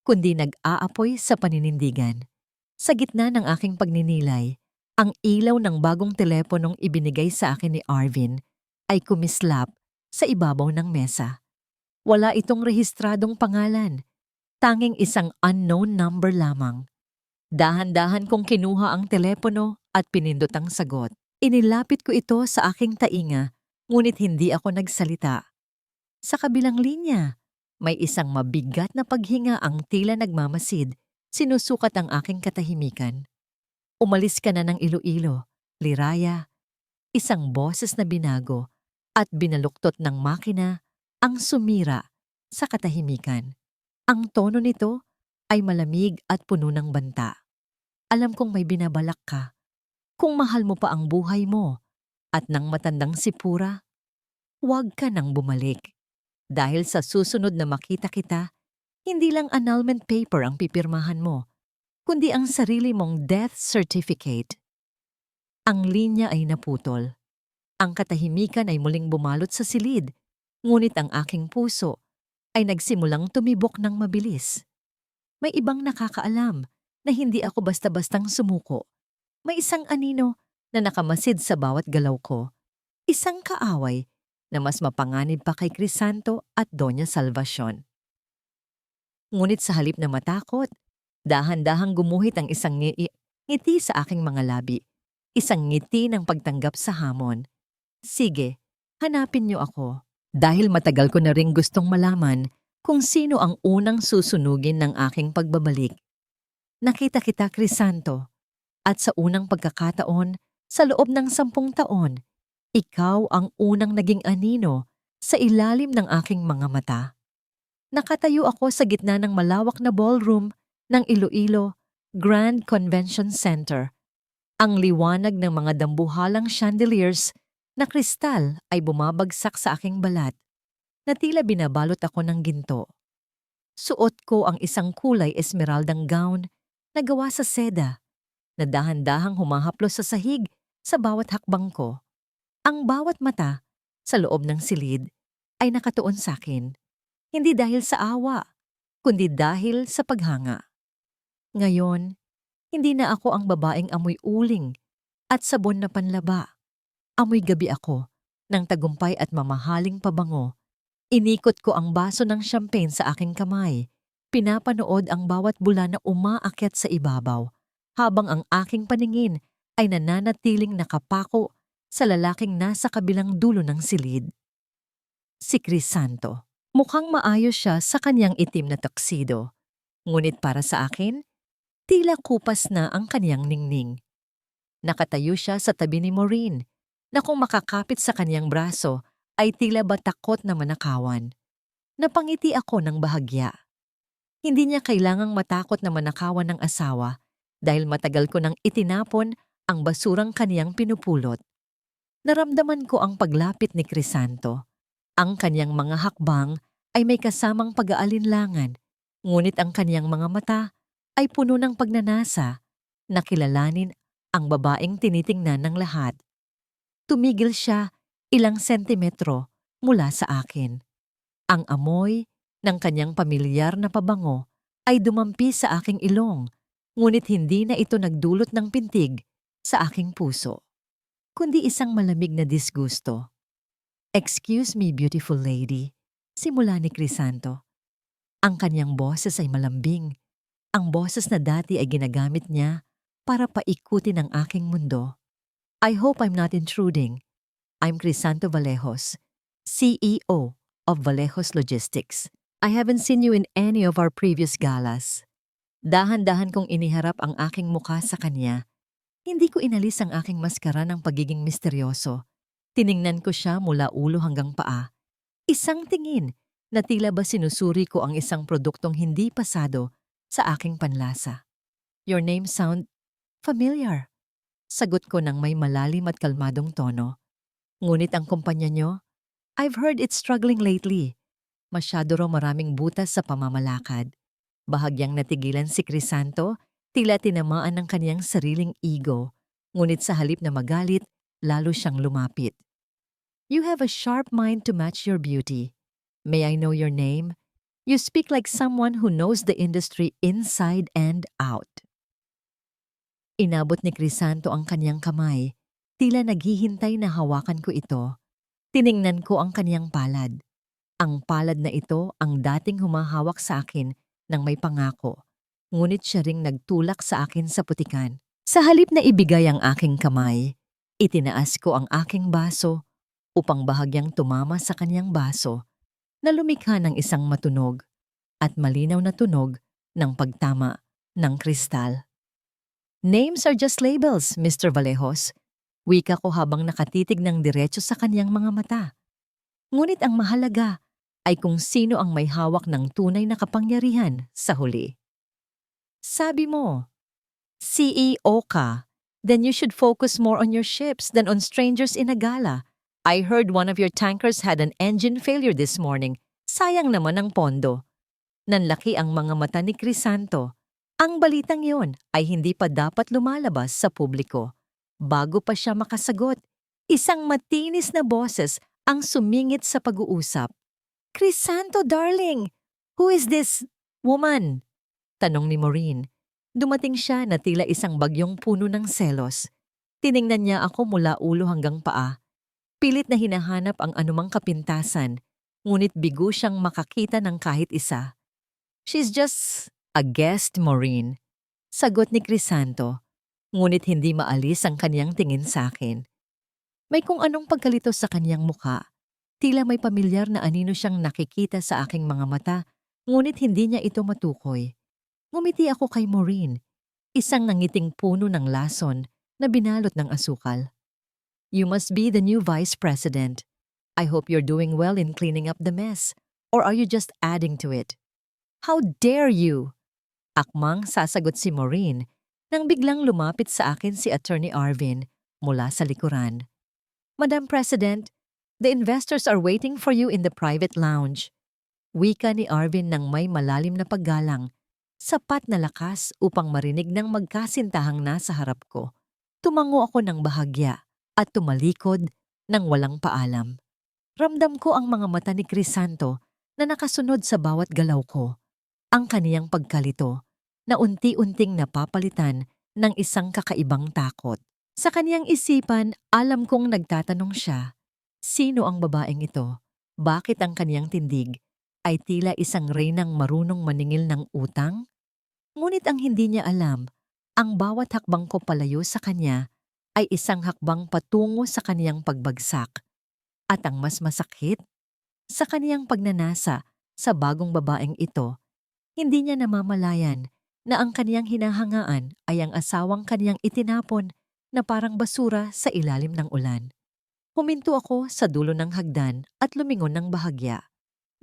Speaker 1: kundi nag-aapoy sa paninindigan. Sa gitna ng aking pagninilay, ang ilaw ng bagong teleponong ibinigay sa akin ni Arvin ay kumislap sa ibabaw ng mesa. Wala itong rehistradong pangalan, tanging isang unknown number lamang. Dahan-dahan kong kinuha ang telepono at pinindot ang sagot. Inilapit ko ito sa aking tainga, ngunit hindi ako nagsalita. Sa kabilang linya, may isang mabigat na paghinga ang tila nagmamasid, sinusukat ang aking katahimikan. Umalis ka na ng Iloilo, Liraya. Isang boses na binago at binaluktot ng makina ang sumira sa katahimikan. Ang tono nito ay malamig at puno ng banta. Alam kong may binabalak ka. Kung mahal mo pa ang buhay mo at ng matandang si Pura, huwag ka nang bumalik. Dahil sa susunod na makita kita, hindi lang annulment paper ang pipirmahan mo, kundi ang sarili mong death certificate. Ang linya ay naputol. Ang katahimikan ay muling bumalot sa silid, ngunit ang aking puso ay nagsimulang tumibok ng mabilis. May ibang nakakaalam na hindi ako basta-bastang sumuko. May isang anino na nakamasid sa bawat galaw ko. Isang kaaway na mas mapanganib pa kay Crisanto at Doña Salvacion. Ngunit sa halip na matakot, dahan-dahang gumuhit ang isang ngiti sa aking mga labi. Isang ngiti ng pagtanggap sa hamon. Sige, hanapin niyo ako. Dahil matagal ko na ring gustong malaman kung sino ang unang susunugin ng aking pagbabalik. Nakita kita, Crisanto, at sa unang pagkakataon, sa loob ng 10 taon, ikaw ang unang naging anino sa ilalim ng aking mga mata. Nakatayo ako sa gitna ng malawak na ballroom ng Iloilo Grand Convention Center. Ang liwanag ng mga dambuhalang chandeliers na kristal ay bumabagsak sa aking balat na tila binabalot ako ng ginto. Suot ko ang isang kulay esmeraldang gown na gawa sa seda na dahan-dahang humahaplos sa sahig sa bawat hakbang ko. Ang bawat mata sa loob ng silid ay nakatuon sa akin, hindi dahil sa awa, kundi dahil sa paghanga. Ngayon, hindi na ako ang babaeng amoy uling at sabon na panlaba. Amoy gabi ako ng tagumpay at mamahaling pabango. Inikot ko ang baso ng champagne sa aking kamay. Pinapanood ang bawat bula na umaakyat sa ibabaw, habang ang aking paningin ay nananatiling nakapako sa lalaking nasa kabilang dulo ng silid. Si Crisanto. Mukhang maayos siya sa kanyang itim na tuxedo. Ngunit para sa akin, tila kupas na ang kanyang ningning. Nakatayo siya sa tabi ni Maureen, na kung makakapit sa kanyang braso ay tila ba takot na manakawan. Napangiti ako ng bahagya. Hindi niya kailangang matakot na manakawan ng asawa dahil matagal ko nang itinapon ang basurang kaniyang pinupulot. Naramdaman ko ang paglapit ni Crisanto. Ang kanyang mga hakbang ay may kasamang pag-aalinlangan, ngunit ang kanyang mga mata ay puno ng pagnanasa na kilalanin ang babaeng tinitingnan ng lahat. Tumigil siya ilang sentimetro mula sa akin. Ang amoy ng kanyang pamilyar na pabango ay dumampi sa aking ilong, ngunit hindi na ito nagdulot ng pintig sa aking puso, kundi isang malamig na disgusto. "Excuse me, beautiful lady," simula ni Crisanto. Ang kanyang boses ay malambing, ang boses na dati ay ginagamit niya para paikutin ang aking mundo. "I hope I'm not intruding. I'm Crisanto Vallejos, CEO of Vallejos Logistics. I haven't seen you in any of our previous galas." Dahan-dahan kong iniharap ang aking mukha sa kanya. Hindi ko inalis ang aking maskara ng pagiging misteryoso. Tiningnan ko siya mula ulo hanggang paa. Isang tingin na tila ba sinusuri ko ang isang produktong hindi pasado sa aking panlasa. "Your name sound familiar," sagot ko ng may malalim at kalmadong tono. "Ngunit ang kumpanya nyo, I've heard it's struggling lately." Masyado raw maraming butas sa pamamalakad. Bahagyang natigilan si Crisanto, tila tinamaan ng kaniyang sariling ego, ngunit sa halip na magalit, lalo siyang lumapit. "You have a sharp mind to match your beauty. May I know your name? You speak like someone who knows the industry inside and out." Inabot ni Crisanto ang kaniyang kamay, tila naghihintay na hawakan ko ito. Tiningnan ko ang kaniyang palad. Ang palad na ito ang dating humahawak sa akin ng may pangako, ngunit siya ring nagtulak sa akin sa putikan. Sa halip na ibigay ang aking kamay, itinaas ko ang aking baso upang bahagyang tumama sa kaniyang baso na lumikha ng isang matunog at malinaw na tunog ng pagtama ng kristal. "Names are just labels, Mr. Vallejos," wika ko habang nakatitig ng diretso sa kaniyang mga mata. Ngunit ang mahalaga ay kung sino ang may hawak ng tunay na kapangyarihan sa huli. "Sabi mo, CEO ka, then you should focus more on your ships than on strangers in a gala. I heard one of your tankers had an engine failure this morning. Sayang naman ang pondo." Nanlaki ang mga mata ni Crisanto. Ang balitang yon ay hindi pa dapat lumalabas sa publiko. Bago pa siya makasagot, isang matinis na boses ang sumingit sa pag-uusap. "Crisanto, darling! Who is this woman?" tanong ni Maureen. Dumating siya na tila isang bagyong puno ng selos. Tiningnan niya ako mula ulo hanggang paa. Pilit na hinahanap ang anumang kapintasan, ngunit bigo siyang makakita ng kahit isa. "She's just a guest, Maureen," sagot ni Crisanto, ngunit hindi maalis ang kaniyang tingin sa akin. May kung anong pagkalito sa kaniyang mukha. Tila may pamilyar na anino siyang nakikita sa aking mga mata Ngunit hindi niya ito matukoy. Ngumiti ako kay Maureen, isang nangiting puno ng lason na binalot ng asukal. You must be the new vice president. I hope you're doing well in cleaning up the mess. Or are you just adding to it? How dare you? Akmang sasagot si Maureen nang biglang lumapit sa akin si Attorney Arvin mula sa likuran. Madam President, the investors are waiting for you in the private lounge. Wika ni Arvin ng may malalim na paggalang, sapat na lakas upang marinig ng magkasintahang nasa harap ko. Tumango ako ng bahagya at tumalikod ng walang paalam. Ramdam ko ang mga mata ni Crisanto na nakasunod sa bawat galaw ko. Ang kaniyang pagkalito na unti-unting napapalitan ng isang kakaibang takot. Sa kaniyang isipan, alam kong nagtatanong siya, sino ang babaeng ito? Bakit ang kaniyang tindig ay tila isang reynang marunong maningil ng utang? Ngunit ang hindi niya alam, ang bawat hakbang ko palayo sa kanya ay isang hakbang patungo sa kaniyang pagbagsak. At ang mas masakit, sa kaniyang pagnanasa sa bagong babaeng ito, hindi niya namamalayan na ang kaniyang hinahangaan ay ang asawang kaniyang itinapon na parang basura sa ilalim ng ulan. Huminto ako sa dulo ng hagdan at lumingon ng bahagya.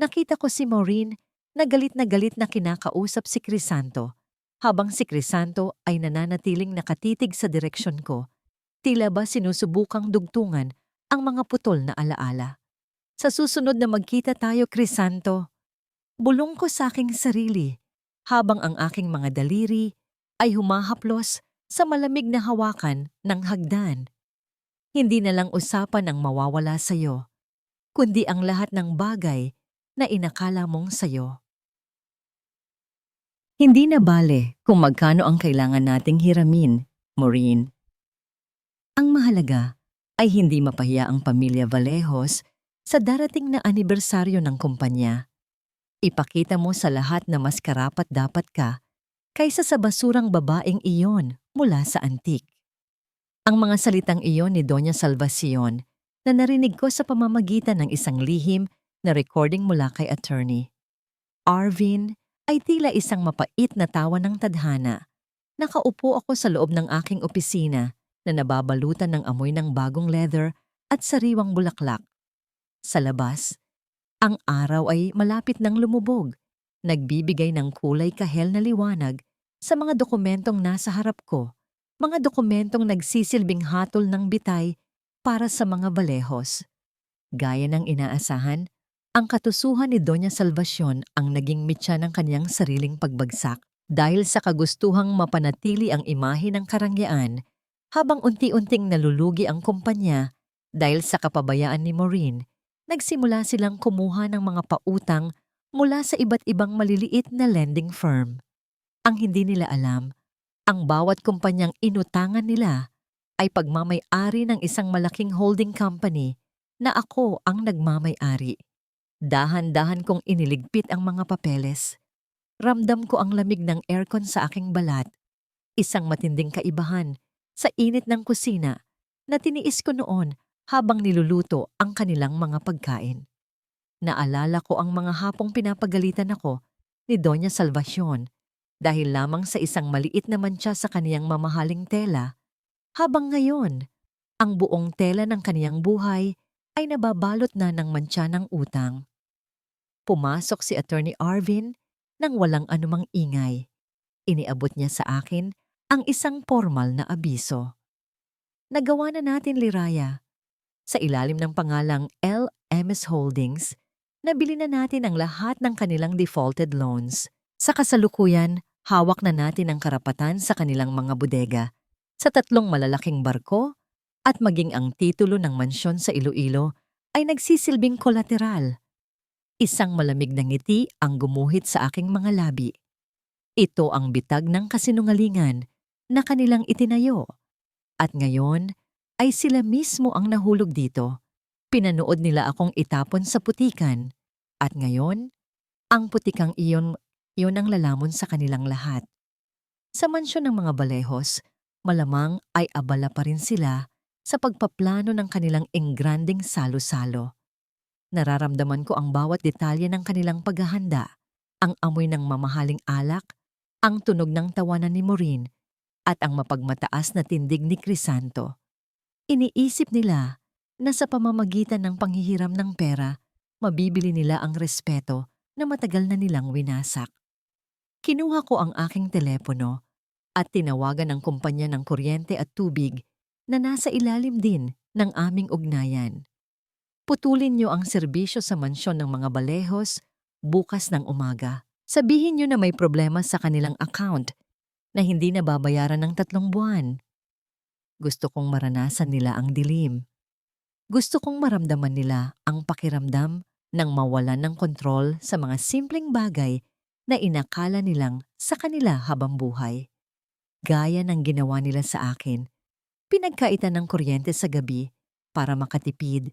Speaker 1: Nakita ko si Maureen na galit na kinakausap si Crisanto, habang si Crisanto ay nananatiling nakatitig sa direksyon ko. Tila ba sinusubukang dugtungan ang mga putol na alaala. Sa susunod na magkita tayo, Crisanto, bulong ko sa aking sarili, habang ang aking mga daliri ay humahaplos sa malamig na hawakan ng hagdan. Hindi na lang usapan ang mawawala sa'yo, kundi ang lahat ng bagay na inakala mong sa'yo. Hindi na bale kung magkano ang kailangan nating hiramin, Maureen. Ang mahalaga ay hindi mapahiya ang pamilya Vallejos sa darating na anibersaryo ng kumpanya. Ipakita mo sa lahat na mas karapat-dapat ka kaysa sa basurang babaeng iyon mula sa antik. Ang mga salitang iyon ni Doña Salvacion na narinig ko sa pamamagitan ng isang lihim na recording mula kay attorney Arvin ay tila isang mapait na tawa ng tadhana. Nakaupo ako sa loob ng aking opisina na nababalutan ng amoy ng bagong leather at sariwang bulaklak. Sa labas, ang araw ay malapit ng lumubog, nagbibigay ng kulay kahel na liwanag sa mga dokumentong nasa harap ko, mga dokumentong nagsisilbing hatol ng bitay para sa mga Vallejos. Gaya ng inaasahan, ang katusuhan ni Doña Salvacion ang naging mitya ng kanyang sariling pagbagsak dahil sa kagustuhang mapanatili ang imahe ng karangyaan habang unti-unting nalulugi ang kumpanya dahil sa kapabayaan ni Maureen. Nagsimula silang kumuha ng mga pautang mula sa iba't ibang maliliit na lending firm. Ang hindi nila alam, ang bawat kumpanyang inutangan nila ay pagmamay-ari ng isang malaking holding company na ako ang nagmamay-ari. Dahan-dahan kong iniligpit ang mga papeles. Ramdam ko ang lamig ng aircon sa aking balat, isang matinding kaibahan sa init ng kusina na tiniis ko noon habang niluluto ang kanilang mga pagkain. Naalala ko ang mga hapong pinapagalitan ako ni Doña Salvacion dahil lamang sa isang maliit na mantsa sa kaniyang mamahaling tela, habang ngayon, ang buong tela ng kaniyang buhay ay nababalot na ng mantsa ng utang. Pumasok si Attorney Arvin nang walang anumang ingay. Iniabot niya sa akin ang isang formal na abiso. Nagawa na natin, Liraya. Sa ilalim ng pangalang LMS Holdings, nabili na natin ang lahat ng kanilang defaulted loans. Sa kasalukuyan, hawak na natin ang karapatan sa kanilang mga bodega, sa 3 malalaking barko, at maging ang titulo ng mansyon sa Iloilo ay nagsisilbing kolateral. Isang malamig na ngiti ang gumuhit sa aking mga labi. Ito ang bitag ng kasinungalingan na kanilang itinayo. At ngayon, ay sila mismo ang nahulog dito. Pinanood nila akong itapon sa putikan. At ngayon, ang putikang iyon ang lalamon sa kanilang lahat. Sa mansyon ng mga Vallejos, malamang ay abala pa rin sila sa pagpaplano ng kanilang engranding salo-salo. Nararamdaman ko ang bawat detalye ng kanilang paghahanda, ang amoy ng mamahaling alak, ang tunog ng tawanan ni Maureen, at ang mapagmataas na tindig ni Crisanto. Iniisip nila na sa pamamagitan ng panghihiram ng pera, mabibili nila ang respeto na matagal na nilang winasak. Kinuha ko ang aking telepono at tinawagan ang kumpanya ng kuryente at tubig na nasa ilalim din ng aming ugnayan. Putulin niyo ang serbisyo sa mansyon ng mga Balejos bukas ng umaga. Sabihin niyo na may problema sa kanilang account na hindi nababayaran ng 3 buwan. Gusto kong maranasan nila ang dilim. Gusto kong maramdaman nila ang pakiramdam ng mawalan ng kontrol sa mga simpleng bagay na inakala nilang sa kanila habang buhay. Gaya ng ginawa nila sa akin, pinagkaitan ng kuryente sa gabi para makatipid,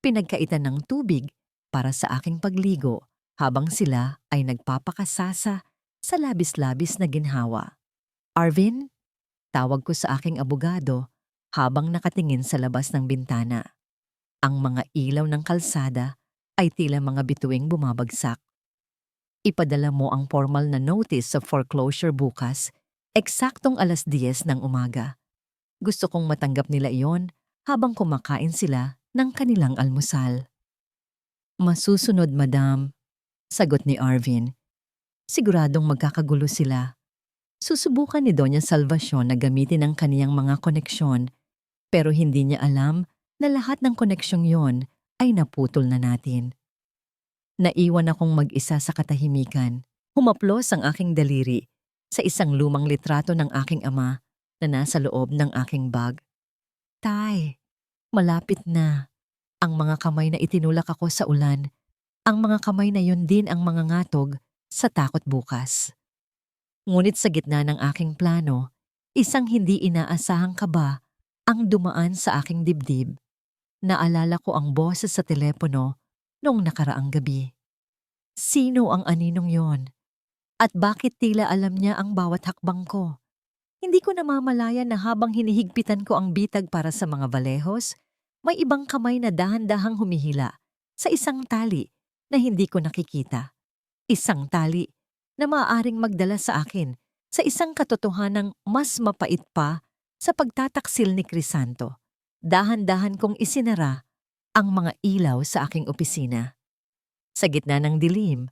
Speaker 1: pinagkaitan ng tubig para sa aking pagligo habang sila ay nagpapakasasa sa labis-labis na ginhawa. Arvin, tawag ko sa aking abogado habang nakatingin sa labas ng bintana. Ang mga ilaw ng kalsada ay tila mga bituing bumabagsak. Ipadala mo ang formal na notice of foreclosure bukas, eksaktong 10:00 ng umaga. Gusto kong matanggap nila iyon habang kumakain sila ng kanilang almusal. Masusunod, madam, sagot ni Arvin. Siguradong magkakagulo sila. Susubukan ni Doña Salvacion na gamitin ang kaniyang mga koneksyon, pero hindi niya alam na lahat ng koneksyong yon ay naputol na natin. Naiwan akong mag-isa sa katahimikan. Humaplos ang aking daliri sa isang lumang litrato ng aking ama na nasa loob ng aking bag. Tay, malapit na. Ang mga kamay na itinulak ako sa ulan, ang mga kamay na yun din ang mga ngatog sa takot bukas. Ngunit sa gitna ng aking plano, isang hindi inaasahang kaba ang dumaan sa aking dibdib. Naalala ko ang boses sa telepono noong nakaraang gabi. Sino ang aninong yon? At bakit tila alam niya ang bawat hakbang ko? Hindi ko namamalayan na habang hinihigpitan ko ang bitag para sa mga Valejos, may ibang kamay na dahan-dahang humihila sa isang tali na hindi ko nakikita. Isang tali na maaaring magdala sa akin sa isang katotohanang mas mapait pa sa pagtataksil ni Crisanto. Dahan-dahan kong isinara ang mga ilaw sa aking opisina. Sa gitna ng dilim,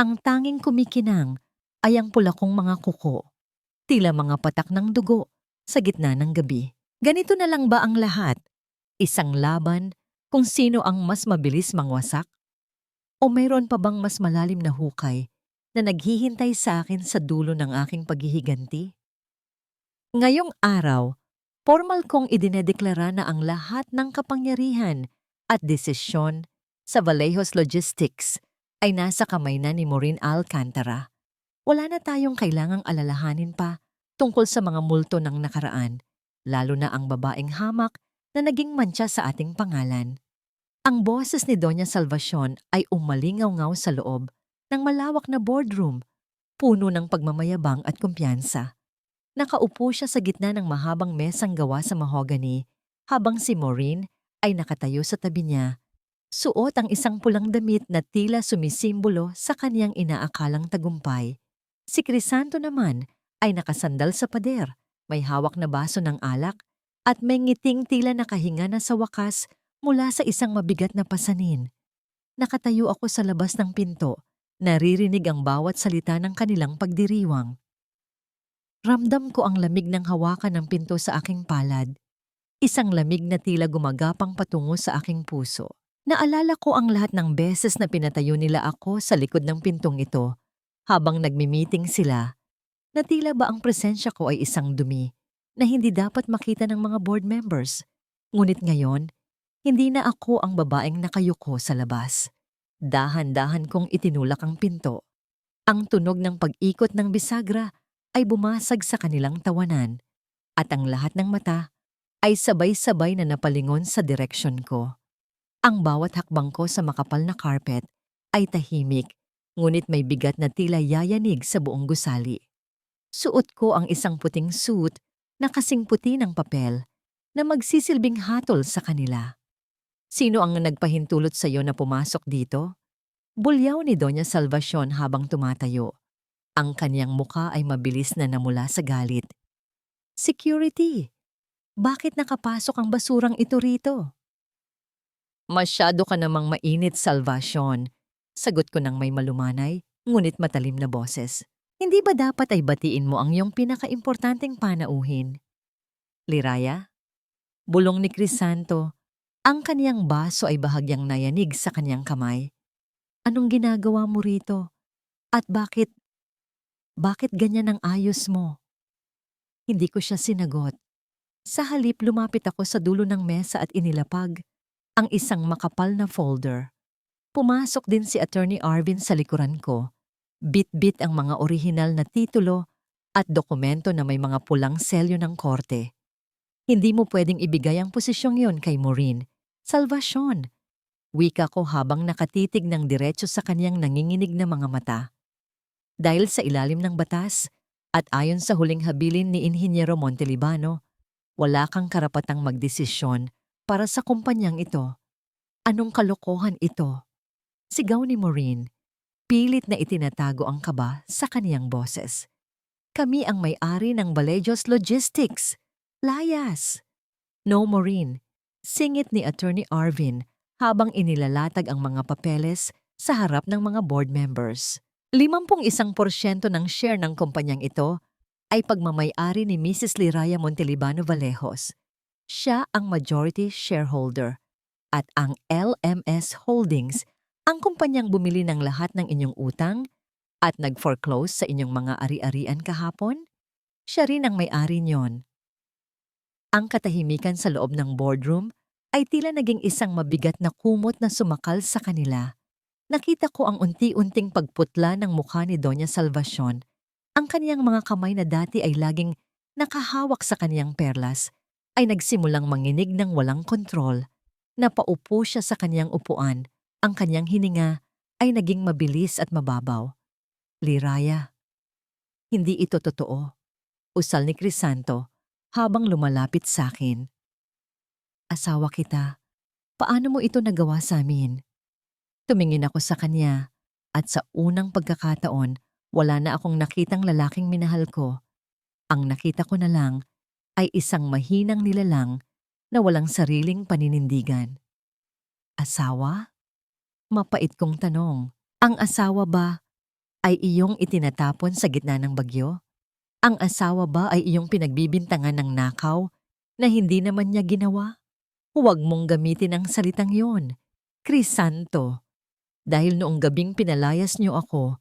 Speaker 1: ang tanging kumikinang ay ang pula kong mga kuko, tila mga patak ng dugo sa gitna ng gabi. Ganito na lang ba ang lahat? Isang laban kung sino ang mas mabilis mangwasak? O mayroon pa bang mas malalim na hukay na naghihintay sa akin sa dulo ng aking paghihiganti? Ngayong araw, formal kong idinedeklara na ang lahat ng kapangyarihan at desisyon sa Valejos Logistics ay nasa kamay na ni Maureen Alcantara. Wala na tayong kailangang alalahanin pa tungkol sa mga multo ng nakaraan, lalo na ang babaeng hamak na naging mantsa sa ating pangalan. Ang boses ni Doña Salvacion ay umalingaw-ngaw sa loob ng malawak na boardroom, puno ng pagmamayabang at kumpiyansa. Nakaupo siya sa gitna ng mahabang mesang gawa sa mahogany habang si Maureen ay nakatayo sa tabi niya. Suot ang isang pulang damit na tila sumisimbolo sa kaniyang inaakalang tagumpay. Si Crisanto naman ay nakasandal sa pader, may hawak na baso ng alak at may ngiting tila nakahinga na sa wakas mula sa isang mabigat na pasanin. Nakatayo ako sa labas ng pinto, naririnig ang bawat salita ng kanilang pagdiriwang. Ramdam ko ang lamig ng hawakan ng pinto sa aking palad. Isang lamig na tila gumagapang patungo sa aking puso. Naalala ko ang lahat ng beses na pinatayo nila ako sa likod ng pintong ito habang nagmi-meeting sila, na tila ba ang presensya ko ay isang dumi na hindi dapat makita ng mga board members. Ngunit ngayon, hindi na ako ang babaeng nakayuko sa labas. Dahan-dahan kong itinulak ang pinto. Ang tunog ng pag-ikot ng bisagra ay bumasag sa kanilang tawanan at ang lahat ng mata ay sabay-sabay na napalingon sa direksyon ko. Ang bawat hakbang ko sa makapal na carpet ay tahimik, ngunit may bigat na tila yayanig sa buong gusali. Suot ko ang isang puting suit na kasing puti ng papel na magsisilbing hatol sa kanila. Sino ang nagpahintulot sa iyo na pumasok dito? Bulyaw ni Doña Salvacion habang tumatayo. Ang kanyang muka ay mabilis na namula sa galit. Security! Bakit nakapasok ang basurang ito rito? Masyado ka namang mainit, Salvacion. Sagot ko ng may malumanay, ngunit matalim na boses. Hindi ba dapat ay batiin mo ang iyong pinakaimportanteng panauhin? Liraya? Bulong ni Crisanto. Ang kaniyang baso ay bahagyang nayanig sa kaniyang kamay. Anong ginagawa mo rito? At bakit ganyan ang ayos mo? Hindi ko siya sinagot. Sa halip lumapit ako sa dulo ng mesa at inilapag ang isang makapal na folder. Pumasok din si Attorney Arvin sa likuran ko. Bit-bit ang mga orihinal na titulo at dokumento na may mga pulang selyo ng korte. Hindi mo pwedeng ibigay ang posisyong yon kay Maureen. Salvacion! Wika ko habang nakatitig ng diretso sa kaniyang nanginginig na mga mata. Dahil sa ilalim ng batas at ayon sa huling habilin ni Inhinyero Montelibano, wala kang karapatang magdesisyon para sa kumpanyang ito. Anong kalokohan ito? Sigaw ni Maureen. Pilit na itinatago ang kaba sa kaniyang boses. Kami ang may-ari ng Valejos Logistics. Layas! No, Maureen. Singit ni Attorney Arvin habang inilalatag ang mga papeles sa harap ng mga board members. 51% ng share ng kumpanyang ito ay pagmamay-ari ni Mrs. Liraya Montelibano Vallejos. Siya ang majority shareholder at ang LMS Holdings ang kumpanyang bumili ng lahat ng inyong utang at nag-foreclose sa inyong mga ari-arian kahapon. Siya rin ang may-ari niyon. Ang katahimikan sa loob ng boardroom ay tila naging isang mabigat na kumot na sumakal sa kanila. Nakita ko ang unti-unting pagputla ng mukha ni Doña Salvacion. Ang kaniyang mga kamay na dati ay laging nakahawak sa kaniyang perlas ay nagsimulang manginig ng walang kontrol. Napaupo siya sa kaniyang upuan. Ang kaniyang hininga ay naging mabilis at mababaw. Liraya, hindi ito totoo. Usal ni Crisanto habang lumalapit sa akin. Asawa kita. Paano mo ito nagawa sa amin? Tumingin ako sa kanya at sa unang pagkakataon, wala na akong nakitang lalaking minahal ko. Ang nakita ko na lang ay isang mahinang nilalang na walang sariling paninindigan. Asawa? Mapait kong tanong. Ang asawa ba ay iyong itinatapon sa gitna ng bagyo? Ang asawa ba ay iyong pinagbibintangan ng nakaw na hindi naman niya ginawa? Huwag mong gamitin ang salitang yon. Crisanto. Dahil noong gabing pinalayas niyo ako,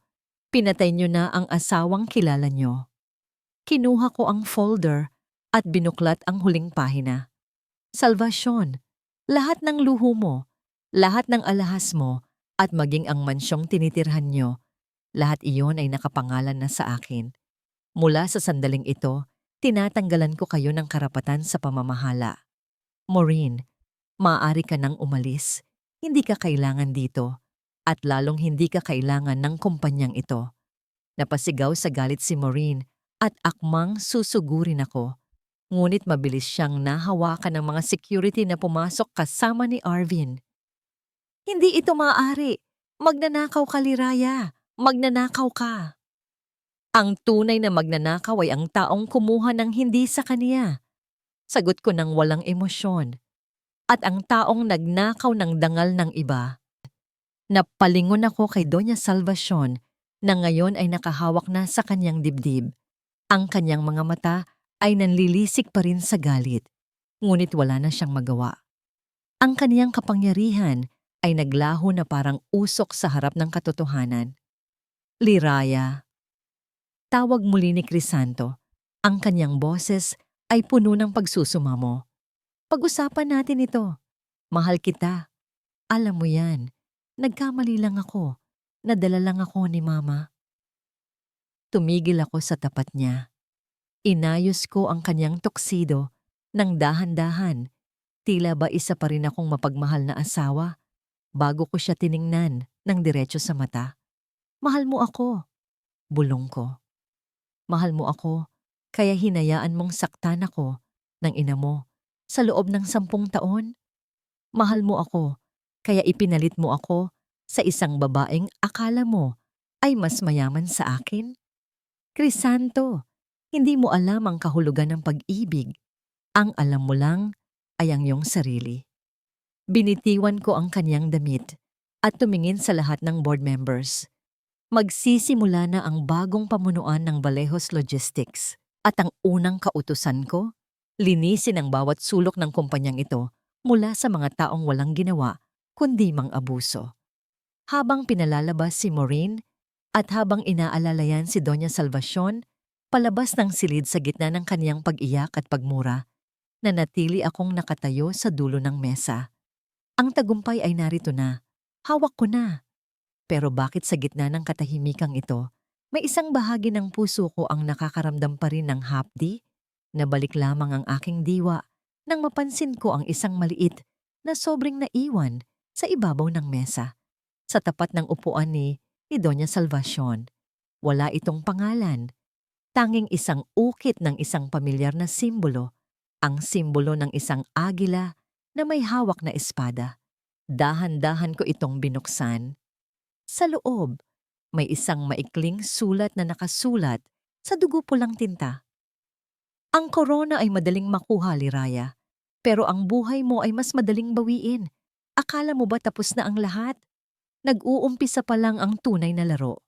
Speaker 1: pinatay niyo na ang asawang kilala niyo. Kinuha ko ang folder at binuklat ang huling pahina. Salvacion, lahat ng luho mo, lahat ng alahas mo, at maging ang mansyong tinitirhan niyo, lahat iyon ay nakapangalan na sa akin. Mula sa sandaling ito, tinatanggalan ko kayo ng karapatan sa pamamahala. Maureen, maaari ka nang umalis. Hindi ka kailangan dito. At lalong hindi ka kailangan ng kumpanyang ito. Napasigaw sa galit si Maureen at akmang susugurin ako. Ngunit mabilis siyang nahawakan ng mga security na pumasok kasama ni Arvin. Hindi ito maaari. Magnanakaw ka, Liraya. Magnanakaw ka. Ang tunay na magnanakaw ay ang taong kumuha ng hindi sa kaniya. Sagot ko ng walang emosyon. At ang taong nagnakaw ng dangal ng iba. Napalingon ako kay Doña Salvacion na ngayon ay nakahawak na sa kanyang dibdib. Ang kanyang mga mata ay nanlilisik pa rin sa galit, ngunit wala na siyang magawa. Ang kaniyang kapangyarihan ay naglaho na parang usok sa harap ng katotohanan. Liraya. Tawag muli ni Crisanto. Ang kanyang boses ay puno ng pagsusumamo. Pag-usapan natin ito. Mahal kita. Alam mo yan. Nagkamali lang ako. Nadala lang ako ni Mama. Tumigil ako sa tapat niya. Inayos ko ang kanyang tuksido ng dahan-dahan. Tila ba isa pa rin akong mapagmahal na asawa bago ko siya tiningnan ng diretso sa mata. Mahal mo ako. Bulong ko. Mahal mo ako kaya hinayaan mong saktan ako ng ina mo sa loob ng 10 taon. Mahal mo ako kaya ipinalit mo ako sa isang babaeng akala mo ay mas mayaman sa akin? Crisanto, hindi mo alam ang kahulugan ng pag-ibig. Ang alam mo lang ay ang iyong sarili. Binitiwan ko ang kanyang damit at tumingin sa lahat ng board members. Magsisimula na ang bagong pamunuan ng Vallejos Logistics at ang unang kautusan ko, linisin ang bawat sulok ng kumpanyang ito mula sa mga taong walang ginawa kundi mang-abuso. Habang pinalalabas si Maureen at habang inaalalayan si Doña Salvacion, palabas ng silid sa gitna ng kaniyang pag-iyak at pagmura, nanatili akong nakatayo sa dulo ng mesa. Ang tagumpay ay narito na. Hawak ko na. Pero bakit sa gitna ng katahimikang ito, may isang bahagi ng puso ko ang nakakaramdam pa rin ng hapdi? Nabalik lamang ang aking diwa nang mapansin ko ang isang maliit na sobrang naiwan sa ibabaw ng mesa. Sa tapat ng upuan ni Doña Salvacion. Wala itong pangalan. Tanging isang ukit ng isang pamilyar na simbolo, ang simbolo ng isang agila na may hawak na espada. Dahan-dahan ko itong binuksan. Sa loob, may isang maikling sulat na nakasulat sa dugo pulang tinta. Ang korona ay madaling makuha, Liraya, pero ang buhay mo ay mas madaling bawiin. Akala mo ba tapos na ang lahat? Nag-uumpisa pa lang ang tunay na laro.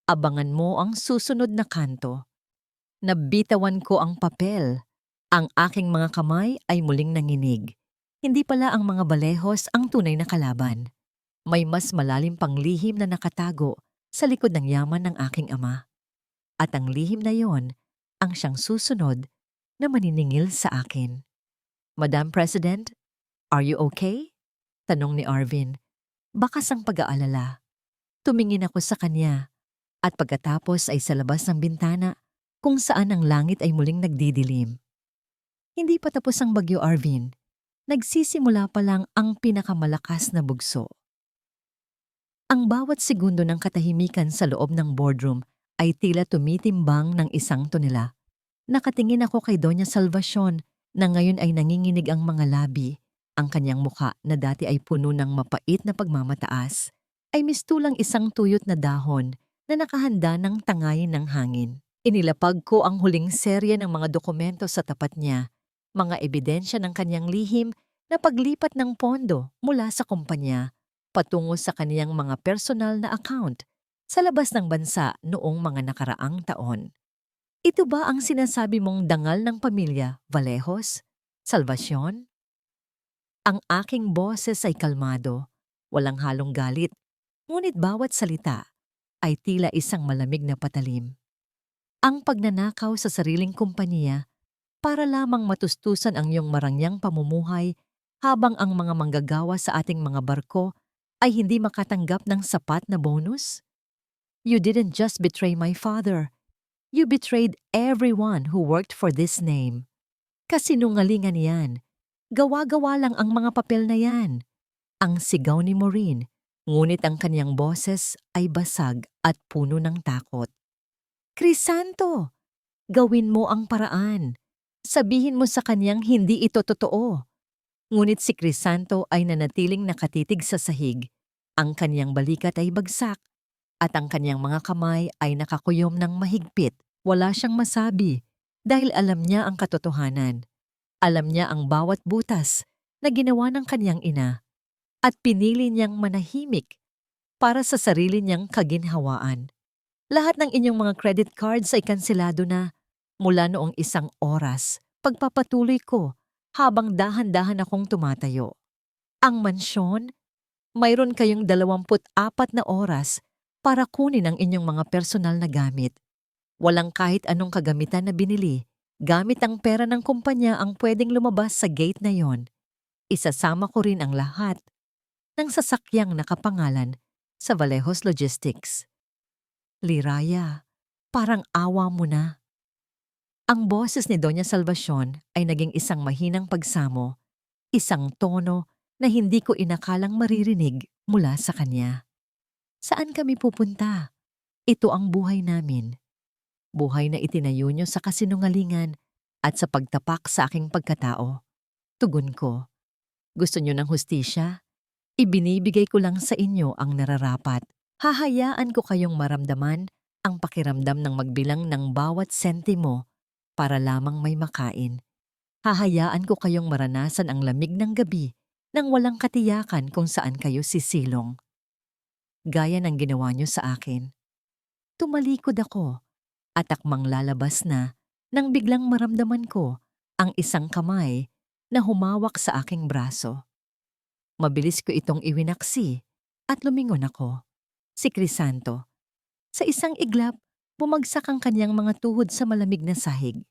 Speaker 1: Abangan mo ang susunod na kanto. Nabitawan ko ang papel. Ang aking mga kamay ay muling nanginig. Hindi pala ang mga balehos ang tunay na kalaban. May mas malalim pang lihim na nakatago sa likod ng yaman ng aking ama. At ang lihim na yon ang siyang susunod na maniningil sa akin. Madam President, are you okay? Tanong ni Arvin. Bakas ang pag-aalala. Tumingin ako sa kanya at pagkatapos ay sa labas ng bintana kung saan ang langit ay muling nagdidilim. Hindi pa tapos ang bagyo, Arvin. Nagsisimula pa lang ang pinakamalakas na bugso. Ang bawat segundo ng katahimikan sa loob ng boardroom ay tila tumitimbang ng 1 tonela. Nakatingin ako kay Doña Salvacion na ngayon ay nanginginig ang mga labi. Ang kanyang muka na dati ay puno ng mapait na pagmamataas ay mistulang isang tuyot na dahon na nakahanda ng tangayin ng hangin. Inilapag ko ang huling serye ng mga dokumento sa tapat niya, mga ebidensya ng kanyang lihim na paglipat ng pondo mula sa kumpanya patungo sa kaniyang mga personal na account sa labas ng bansa noong mga nakaraang taon. Ito ba ang sinasabi mong dangal ng pamilya, Vallejos? Salvacion? Ang aking boses ay kalmado, walang halong galit, ngunit bawat salita ay tila isang malamig na patalim. Ang pagnanakaw sa sariling kumpanya para lamang matustusan ang iyong marangyang pamumuhay habang ang mga manggagawa sa ating mga barko ay hindi makatanggap ng sapat na bonus? You didn't just betray my father. You betrayed everyone who worked for this name. Kasinungalingan yan. Gawa-gawa lang ang mga papel na yan. Ang sigaw ni Maureen, ngunit ang kanyang boses ay basag at puno ng takot. Crisanto, gawin mo ang paraan. Sabihin mo sa kanyang hindi ito totoo. Ngunit si Crisanto ay nanatiling nakatitig sa sahig. Ang kanyang balikat ay bagsak at ang kanyang mga kamay ay nakakuyom ng mahigpit. Wala siyang masabi dahil alam niya ang katotohanan. Alam niya ang bawat butas na ginawa ng kanyang ina at pinili niyang manahimik para sa sarili niyang kaginhawaan. Lahat ng inyong mga credit cards ay kanselado na mula noong 1 oras. Pagpapatuloy ko habang dahan-dahan akong tumatayo. Ang mansyon, mayroon kayong 24 na oras para kunin ang inyong mga personal na gamit. Walang kahit anong kagamitan na binili. Gamit ang pera ng kumpanya ang pwedeng lumabas sa gate na yon. Isasama ko rin ang lahat ng sasakyang nakapangalan sa Vallejos Logistics. Liraya, parang awa mo na. Ang boses ni Doña Salvacion ay naging isang mahinang pagsamo, isang tono na hindi ko inakalang maririnig mula sa kanya. Saan kami pupunta? Ito ang buhay namin. Buhay na itinayo niyo sa kasinungalingan at sa pagtapak sa aking pagkatao. Tugon ko, gusto niyo ng hustisya? Ibinibigay ko lang sa inyo ang nararapat. Hahayaan ko kayong maramdaman ang pakiramdam ng magbilang ng bawat sentimo para lamang may makain. Hahayaan ko kayong maranasan ang lamig ng gabi nang walang katiyakan kung saan kayo sisilong. Gaya ng ginawa niyo sa akin. Tumalikod ako at akmang lalabas na nang biglang maramdaman ko ang isang kamay na humawak sa aking braso. Mabilis ko itong iwinaksi at lumingon ako. Si Crisanto. Sa isang iglap, bumagsak ang kanyang mga tuhod sa malamig na sahig.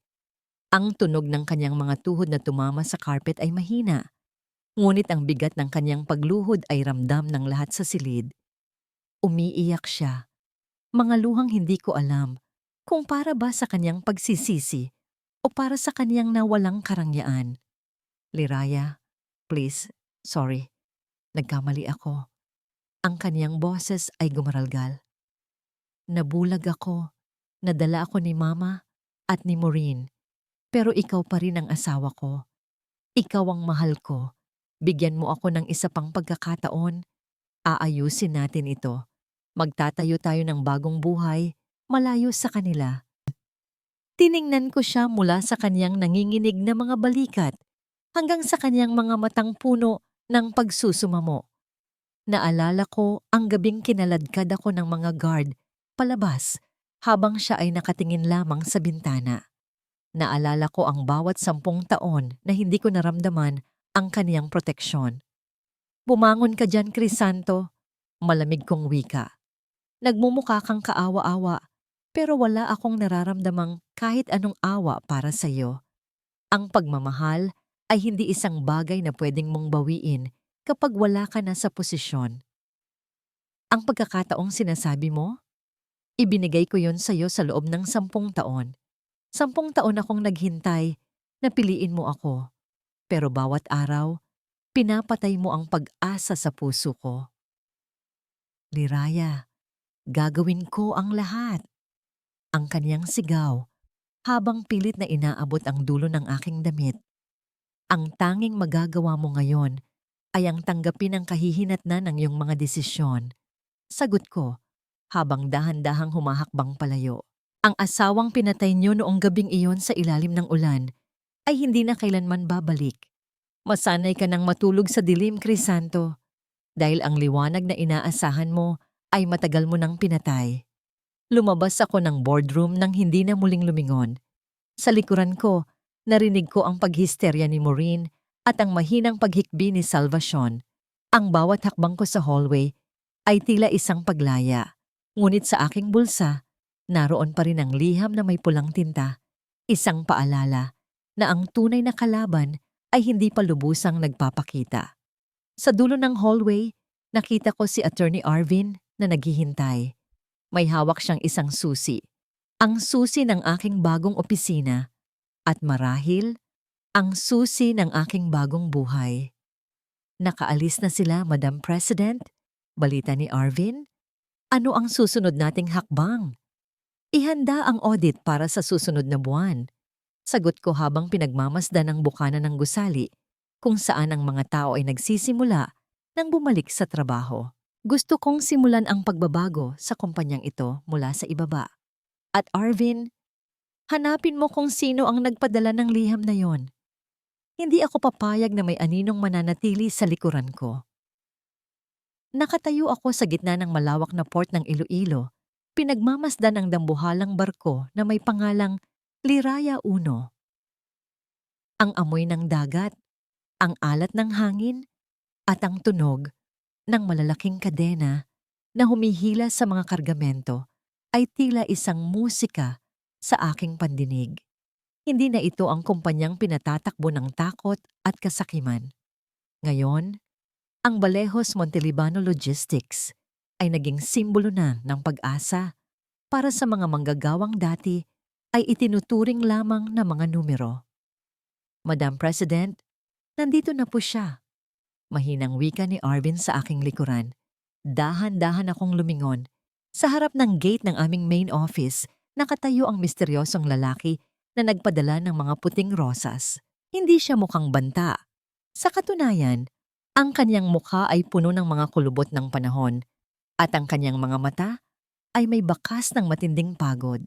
Speaker 1: Ang tunog ng kanyang mga tuhod na tumama sa carpet ay mahina, ngunit ang bigat ng kanyang pagluhod ay ramdam ng lahat sa silid. Umiiyak siya. Mga luhang hindi ko alam kung para ba sa kanyang pagsisisi o para sa kanyang nawalang karangyaan. Liraya, please, sorry. Nagkamali ako. Ang kaniyang boses ay gumaralgal. Nabulag ako. Nadala ako ni Mama at ni Maureen. Pero ikaw pa rin ang asawa ko. Ikaw ang mahal ko. Bigyan mo ako ng isa pang pagkakataon. Aayusin natin ito. Magtatayo tayo ng bagong buhay, malayo sa kanila. Tiningnan ko siya mula sa kaniyang nanginginig na mga balikat hanggang sa kaniyang mga matang puno ng pagsusumamo. Naalala ko ang gabing kinaladkad ako ng mga guard palabas habang siya ay nakatingin lamang sa bintana. Naalala ko ang bawat 10 taon na hindi ko naramdaman ang kaniyang proteksyon. Bumangon ka dyan, Crisanto. Malamig kong wika. Nagmumukha kang kaawa-awa pero wala akong nararamdamang kahit anong awa para sa iyo. Ang pagmamahal ay hindi isang bagay na pwedeng mong bawiin kapag wala ka na sa posisyon. Ang pagkakataong sinasabi mo, ibinigay ko yon sa iyo sa loob ng 10 taon. 10 taon akong naghintay na piliin mo ako. Pero bawat araw, pinapatay mo ang pag-asa sa puso ko. Liraya, gagawin ko ang lahat. Ang kaniyang sigaw habang pilit na inaabot ang dulo ng aking damit. Ang tanging magagawa mo ngayon ay ang tanggapin ang kahihinatnan ng iyong mga desisyon. Sagot ko, habang dahan-dahang humahakbang palayo. Ang asawang pinatay niyo noong gabing iyon sa ilalim ng ulan ay hindi na kailanman babalik. Masanay ka nang matulog sa dilim, Crisanto, dahil ang liwanag na inaasahan mo ay matagal mo nang pinatay. Lumabas ako ng boardroom nang hindi na muling lumingon. Sa likuran ko, narinig ko ang paghisterya ni Maureen at ang mahinang paghikbi ni Salvacion. Ang bawat hakbang ko sa hallway ay tila isang paglaya. Ngunit sa aking bulsa, naroon pa rin ang liham na may pulang tinta. Isang paalala na ang tunay na kalaban ay hindi pa lubusang nagpapakita. Sa dulo ng hallway, nakita ko si Attorney Arvin na naghihintay. May hawak siyang isang susi. Ang susi ng aking bagong opisina at marahil ang susi ng aking bagong buhay. Nakaalis na sila, Madam President. Balita ni Arvin. Ano ang susunod nating hakbang? Ihanda ang audit para sa susunod na buwan. Sagot ko habang pinagmamasdan ang bukana ng gusali kung saan ang mga tao ay nagsisimula nang bumalik sa trabaho. Gusto kong simulan ang pagbabago sa kumpanyang ito mula sa ibaba. At Arvin, hanapin mo kung sino ang nagpadala ng liham na yon. Hindi ako papayag na may aninong mananatili sa likuran ko. Nakatayo ako sa gitna ng malawak na port ng Iloilo, pinagmamasdan ang dambuhalang barko na may pangalang Liraya 1. Ang amoy ng dagat, ang alat ng hangin, at ang tunog ng malalaking kadena na humihila sa mga kargamento ay tila isang musika sa aking pandinig. Hindi na ito ang kumpanyang pinatatakbo ng takot at kasakiman. Ngayon, ang Balejos Montelibano Logistics ay naging simbolo na ng pag-asa para sa mga manggagawang dati ay itinuturing lamang na mga numero. Madam President, nandito na po siya. Mahinang wika ni Arvin sa aking likuran. Dahan-dahan akong lumingon. Sa harap ng gate ng aming main office, nakatayo ang misteryosong lalaki na nagpadala ng mga puting rosas. Hindi siya mukhang banta. Sa katunayan, Ang kanyang mukha ay puno ng mga kulubot ng panahon at ang kanyang mga mata ay may bakas ng matinding pagod.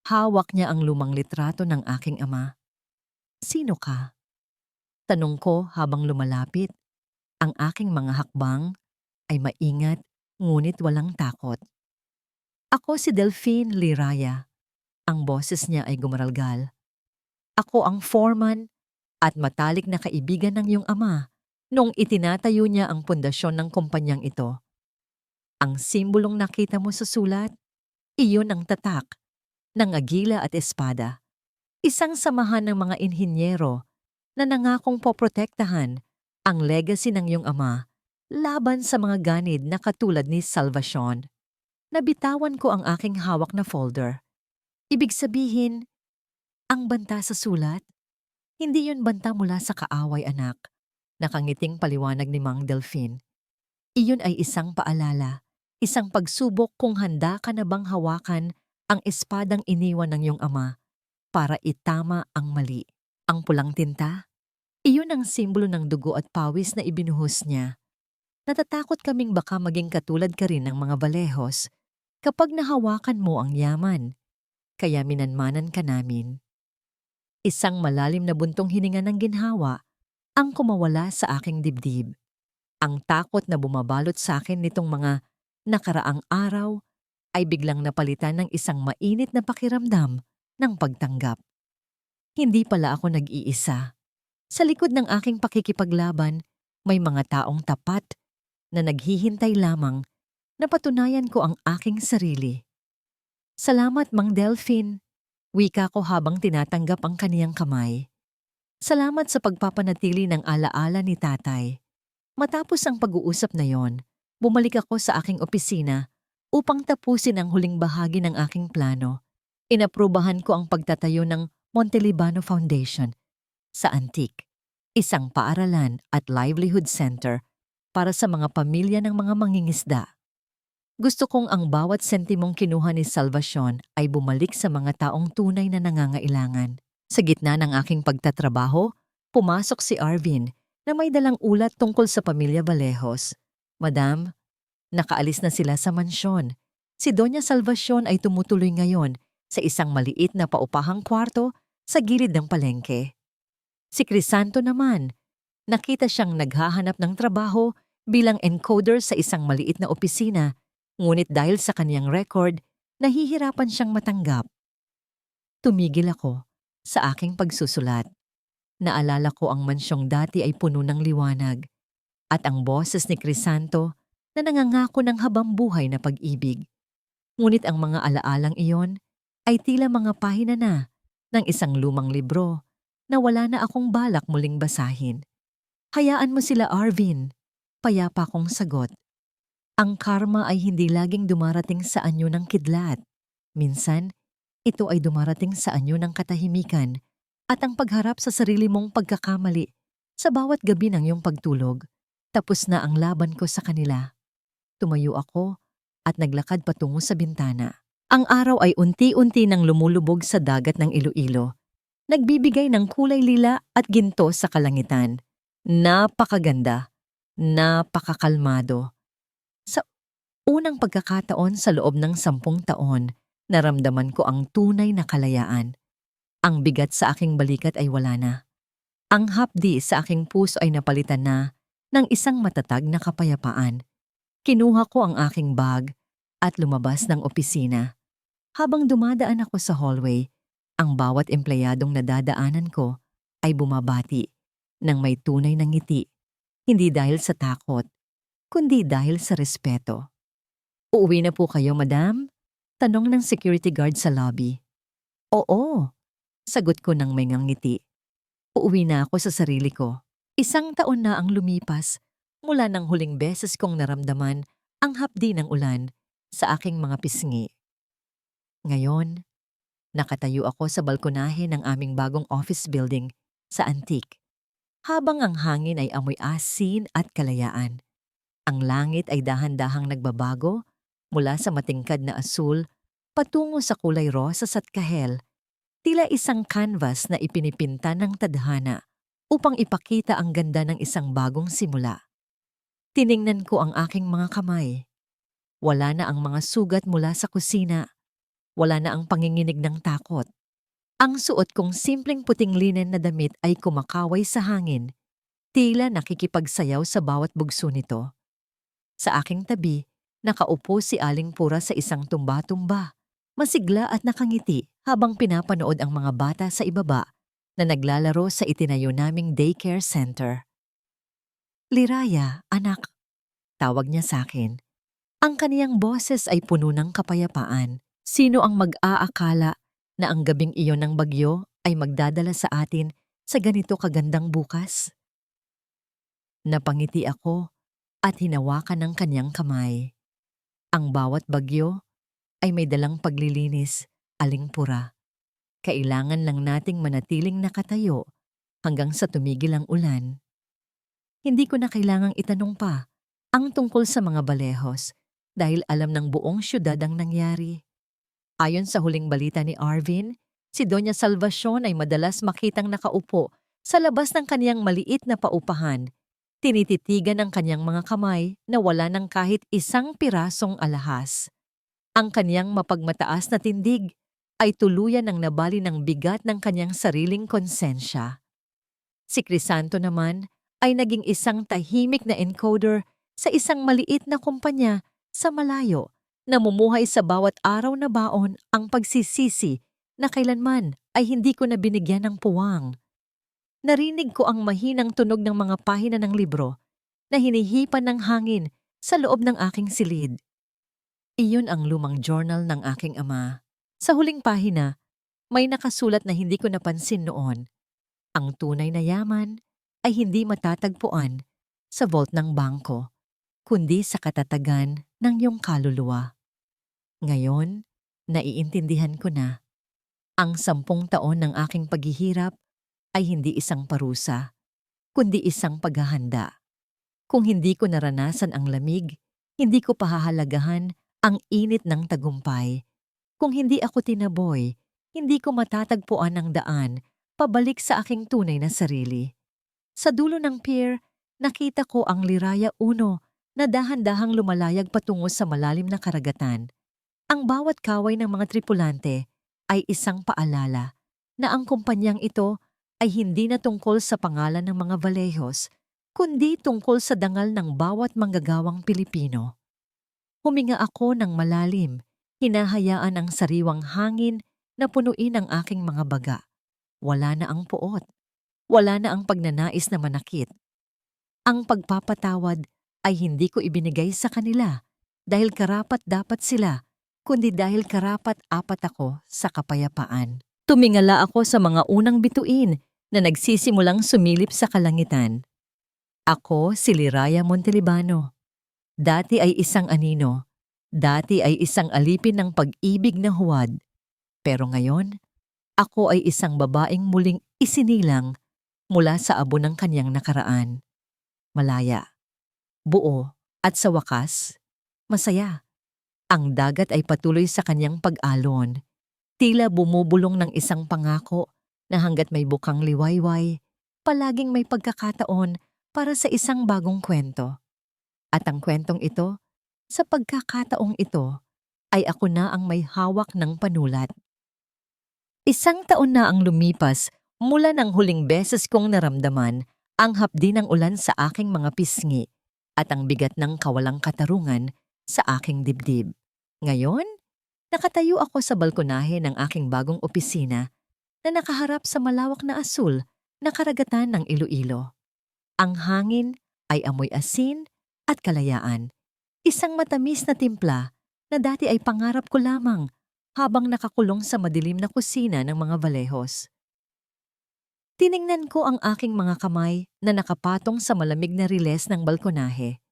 Speaker 1: Hawak niya ang lumang litrato ng aking ama. "Sino ka?" Tanong ko habang lumalapit. Ang aking mga hakbang ay maingat ngunit walang takot. "Ako si Delphine Liraya." Ang boses niya ay gumaralgal. "Ako ang foreman at matalik na kaibigan ng iyong ama nung itinatayo niya ang pundasyon ng kumpanyang ito. Ang simbolong nakita mo sa sulat, iyon ang tatak ng agila at espada. Isang samahan ng mga inhinyero na nangakong poprotektahan ang legacy ng iyong ama laban sa mga ganid na katulad ni Salvacion." Nabitawan ko ang aking hawak na folder. Ibig sabihin, ang banta sa sulat? Hindi yun banta mula sa kaaway, anak. Nakangiting paliwanag ni Mang Delphine. Iyon ay isang paalala, isang pagsubok kung handa ka na bang hawakan ang espadang iniwan ng iyong ama para itama ang mali. Ang pulang tinta? Iyon ang simbolo ng dugo at pawis na ibinuhos niya. Natatakot kaming baka maging katulad ka rin ng mga balehos kapag nahawakan mo ang yaman. Kaya minanmanan ka namin. Isang malalim na buntong hininga ng ginhawa ang kumawala sa aking dibdib. Ang takot na bumabalot sa akin nitong mga nakaraang araw ay biglang napalitan ng isang mainit na pakiramdam ng pagtanggap. Hindi pala ako nag-iisa. Sa likod ng aking pakikipaglaban, may mga taong tapat na naghihintay lamang na patunayan ko ang aking sarili. "Salamat, Mang Delphine," wika ko habang tinatanggap ang kaniyang kamay. "Salamat sa pagpapanatili ng alaala ni tatay." Matapos ang pag-uusap na yon, bumalik ako sa aking opisina upang tapusin ang huling bahagi ng aking plano. Inaprubahan ko ang pagtatayo ng Montelibano Foundation sa Antique, isang paaralan at livelihood center para sa mga pamilya ng mga mangingisda. Gusto kong ang bawat sentimong kinuha ni Salvacion ay bumalik sa mga taong tunay na nangangailangan. Sa gitna ng aking pagtatrabaho, pumasok si Arvin na may dalang ulat tungkol sa pamilya Valejos. "Madam, nakaalis na sila sa mansyon. Si Doña Salvacion ay tumutuloy ngayon sa isang maliit na paupahang kwarto sa gilid ng palengke. Si Crisanto naman, nakita siyang naghahanap ng trabaho bilang encoder sa isang maliit na opisina. Ngunit dahil sa kaniyang record, nahihirapan siyang matanggap." Tumigil ako sa aking pagsusulat. Naalala ko ang mansyong dati ay puno ng liwanag at ang boses ni Crisanto na nangangako ng habambuhay na pag-ibig. Ngunit ang mga alaalang iyon ay tila mga pahina na ng isang lumang libro na wala na akong balak muling basahin. "Hayaan mo sila, Arvin," payapa kong sagot. Ang karma ay hindi laging dumarating sa anyo ng kidlat. Minsan, ito ay dumarating sa anyo ng katahimikan at ang pagharap sa sarili mong pagkakamali sa bawat gabi ng iyong pagtulog. Tapos na ang laban ko sa kanila. Tumayo ako at naglakad patungo sa bintana. Ang araw ay unti-unti nang lumulubog sa dagat ng Iloilo. Nagbibigay ng kulay lila at ginto sa kalangitan. Napakaganda, napakakalmado. Sa unang pagkakataon sa loob ng 10 taon, naramdaman ko ang tunay na kalayaan. Ang bigat sa aking balikat ay wala na. Ang hapdi sa aking puso ay napalitan na ng isang matatag na kapayapaan. Kinuha ko ang aking bag at lumabas ng opisina. Habang dumadaan ako sa hallway, ang bawat empleyadong nadadaanan ko ay bumabati ng may tunay na ngiti, hindi dahil sa takot, kundi dahil sa respeto. "Uuwi na po kayo, madam?" tanong ng security guard sa lobby. "Oo," sagot ko ng may ngiti. Uuwi na ako sa sarili ko. 1 taon na ang lumipas mula nang huling beses kong naramdaman ang hapdi ng ulan sa aking mga pisngi. Ngayon, nakatayo ako sa balkonahe ng aming bagong office building sa Antique. Habang ang hangin ay amoy asin at kalayaan. Ang langit ay dahan-dahang nagbabago mula sa matingkad na asul patungo sa kulay rosas at kahel. Tila isang canvas na ipinipinta ng tadhana upang ipakita ang ganda ng isang bagong simula. Tiningnan ko ang aking mga kamay. Wala na ang mga sugat mula sa kusina. Wala na ang panginginig ng takot. Ang suot kong simpleng puting linen na damit ay kumakaway sa hangin. Tila nakikipagsayaw sa bawat bugso nito. Sa aking tabi, nakaupo si Aling Pura sa isang tumba-tumba. Masigla at nakangiti habang pinapanood ang mga bata sa ibaba na naglalaro sa itinayo naming daycare center. "Liraya, anak," tawag niya sa akin. Ang kaniyang boses ay puno ng kapayapaan. Sino ang mag-aakala na ang gabing iyon ng bagyo ay magdadala sa atin sa ganito kagandang bukas? Napangiti ako at hinawakan ng kanyang kamay. Ang bawat bagyo ay may dalang paglilinis, Aling Pura. Kailangan lang nating manatiling nakatayo hanggang sa tumigil ang ulan. Hindi ko na kailangang itanong pa ang tungkol sa mga balehos dahil alam ng buong syudad ang nangyari. Ayon sa huling balita ni Arvin, si Doña Salvacion ay madalas makitang nakaupo sa labas ng kaniyang maliit na paupahan. Tinititigan ang kanyang mga kamay na wala ng kahit isang pirasong alahas. Ang kaniyang mapagmataas na tindig ay tuluyan ng nabali ng bigat ng kanyang sariling konsensya. Si Crisanto naman ay naging isang tahimik na encoder sa isang maliit na kumpanya sa malayo, namumuhay sa bawat araw na baon ang pagsisisi na kailanman ay hindi ko na binigyan ng puwang. Narinig ko ang mahinang tunog ng mga pahina ng libro na hinihipan ng hangin sa loob ng aking silid. Iyon ang lumang journal ng aking ama. Sa huling pahina, may nakasulat na hindi ko napansin noon. Ang tunay na yaman ay hindi matatagpuan sa vault ng bangko, kundi sa katatagan ng iyong kaluluwa. Ngayon, naiintindihan ko na. Ang 10 taon ng aking paghihirap ay hindi isang parusa, kundi isang paghahanda. Kung hindi ko naranasan ang lamig, hindi ko pahahalagahan ang init ng tagumpay. Kung hindi ako tinaboy, hindi ko matatagpuan ang daan pabalik sa aking tunay na sarili. Sa dulo ng pier, nakita ko ang Liraya 1 na dahan-dahang lumalayag patungo sa malalim na karagatan. Ang bawat kaway ng mga tripulante ay isang paalala na ang kumpanyang ito ay hindi na tungkol sa pangalan ng mga Valejos, kundi tungkol sa dangal ng bawat manggagawang Pilipino. Huminga ako ng malalim, hinahayaan ang sariwang hangin na punuin ang aking mga baga. Wala na ang puot. Wala na ang pagnanais na manakit. Ang pagpapatawad ay hindi ko ibinigay sa kanila dahil karapat-dapat sila, kundi dahil karapat-apat ako sa kapayapaan. Tumingala ako sa mga unang bituin na nagsisimulang sumilip sa kalangitan. Ako si Liraya Montelibano. Dati ay isang anino. Dati ay isang alipin ng pag-ibig na huwad. Pero ngayon, ako ay isang babaeng muling isinilang mula sa abo ng kanyang nakaraan. Malaya, buo, at sa wakas, masaya. Ang dagat ay patuloy sa kanyang pag-alon. Tila bumubulong ng isang pangako na hanggat may bukang liwayway, palaging may pagkakataon para sa isang bagong kwento. At ang kwentong ito, sa pagkakataong ito, ay ako na ang may hawak ng panulat. 1 taon na ang lumipas mula ng huling beses kong naramdaman ang hapdi ng ulan sa aking mga pisngi at ang bigat ng kawalang katarungan sa aking dibdib. Ngayon, nakatayo ako sa balkonahe ng aking bagong opisina na nakaharap sa malawak na asul na karagatan ng Iloilo. Ang hangin ay amoy asin at kalayaan. Isang matamis na timpla na dati ay pangarap ko lamang habang nakakulong sa madilim na kusina ng mga Valejos. Tiningnan ko ang aking mga kamay na nakapatong sa malamig na riles ng balkonahe.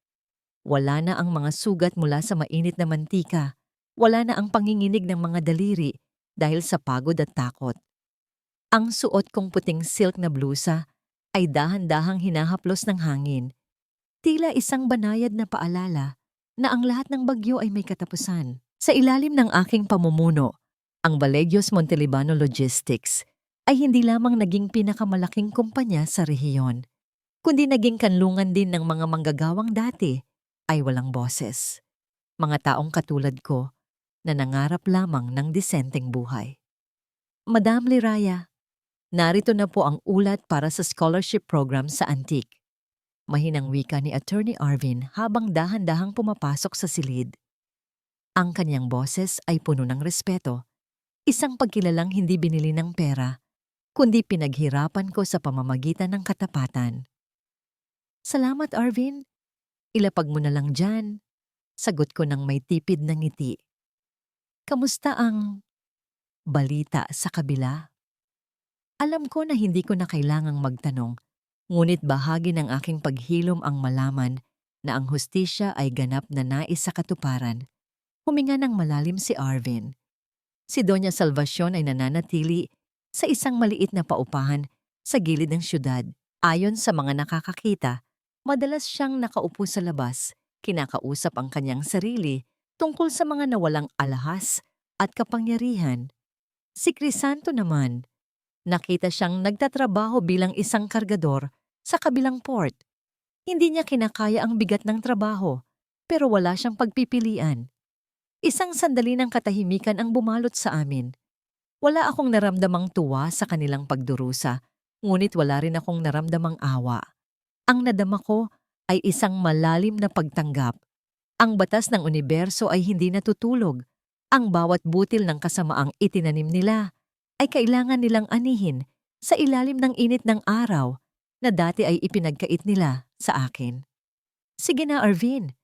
Speaker 1: Wala na ang mga sugat mula sa mainit na mantika. Wala na ang panginginig ng mga daliri dahil sa pagod at takot. Ang suot kong puting silk na blusa ay dahan-dahang hinahaplos ng hangin. Tila isang banayad na paalala na ang lahat ng bagyo ay may katapusan. Sa ilalim ng aking pamumuno, ang Valegios Montelibano Logistics ay hindi lamang naging pinakamalaking kumpanya sa rehiyon. kundi naging kanlungan din ng mga manggagawang dati ay walang boses. Mga taong katulad ko na nangarap lamang ng disenteng buhay. Madam Liraya, narito na po ang ulat para sa scholarship program sa Antique. Mahinang wika ni Attorney Arvin habang dahan-dahang pumapasok sa silid. Ang kanyang boses ay puno ng respeto, isang pagkilalang hindi binili ng pera, kundi pinaghirapan ko sa pamamagitan ng katapatan. Salamat, Arvin. Ilapag mo na lang dyan. Sagot ko ng may tipid na ngiti. Kamusta ang balita sa kabila? Alam ko na hindi ko na kailangang magtanong, ngunit bahagi ng aking paghilom ang malaman na ang hustisya ay ganap na nais sa katuparan. Huminga ng malalim si Arvin. Si Doña Salvacion ay nananatili sa isang maliit na paupahan sa gilid ng syudad. Ayon sa mga nakakakita, madalas siyang nakaupo sa labas, kinakausap ang kanyang sarili tungkol sa mga nawalang alahas at kapangyarihan. Si Crisanto naman, nakita siyang nagtatrabaho bilang isang kargador sa kabilang port. Hindi niya kinakaya ang bigat ng trabaho, pero wala siyang pagpipilian. Isang sandali ng katahimikan ang bumalot sa amin. Wala akong naramdamang tuwa sa kanilang pagdurusa, ngunit wala rin akong naramdamang awa. Ang nadama ko ay isang malalim na pagtanggap. Ang batas ng universo ay hindi natutulog. Ang bawat butil ng kasamaang itinanim nila ay kailangan nilang anihin sa ilalim ng init ng araw na dati ay ipinagkait nila sa akin. Sige na, Arvin.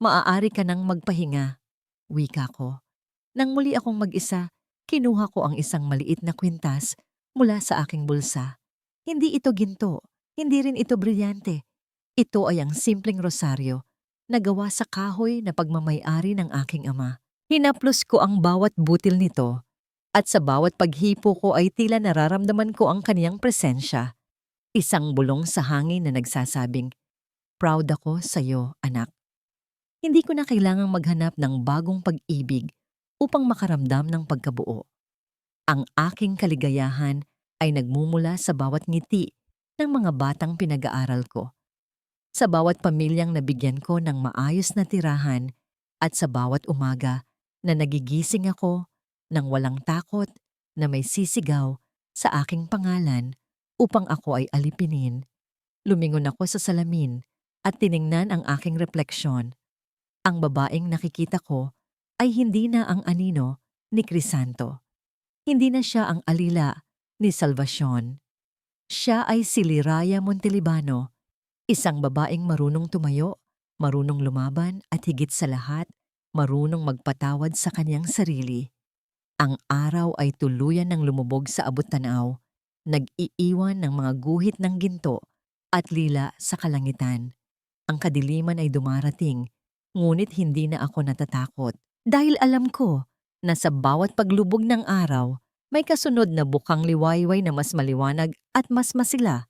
Speaker 1: Maaari ka nang magpahinga. Wika ko. Nang muli akong mag-isa, kinuha ko ang isang maliit na kwintas mula sa aking bulsa. Hindi ito ginto, hindi rin ito brilyante. Ito ay ang simpleng rosaryo na gawa sa kahoy na pagmamay-ari ng aking ama. Hinaplos ko ang bawat butil nito at sa bawat paghipo ko ay tila nararamdaman ko ang kaniyang presensya. Isang bulong sa hangin na nagsasabing, "Proud ako sa iyo, anak." Hindi ko na kailangang maghanap ng bagong pag-ibig upang makaramdam ng pagkabuo. Ang aking kaligayahan ay nagmumula sa bawat ngiti ng mga batang pinag-aaral ko, sa bawat pamilyang nabigyan ko ng maayos na tirahan at sa bawat umaga na nagigising ako ng walang takot na may sisigaw sa aking pangalan upang ako ay alipinin. Lumingon ako sa salamin at tiningnan ang aking refleksyon. Ang babaeng nakikita ko ay hindi na ang anino ni Crisanto. Hindi na siya ang alila ni Salvacion. Siya ay si Liraya Montelibano, isang babaeng marunong tumayo, marunong lumaban at higit sa lahat, marunong magpatawad sa kanyang sarili. Ang araw ay tuluyan ng lumubog sa abot-tanaw, nag-iiwan ng mga guhit ng ginto at lila sa kalangitan. Ang kadiliman ay dumarating, ngunit hindi na ako natatakot dahil alam ko na sa bawat paglubog ng araw may kasunod na bukang liwayway na mas maliwanag at mas masila.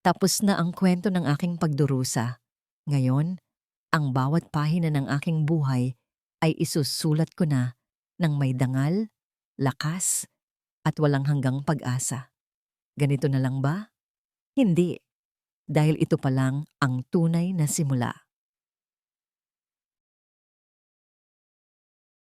Speaker 1: Tapos na ang kwento ng aking pagdurusa. Ngayon, ang bawat pahina ng aking buhay ay isusulat ko na ng may dangal, lakas, at walang hanggang pag-asa. Ganito na lang ba? Hindi, dahil ito pa lang ang tunay na simula.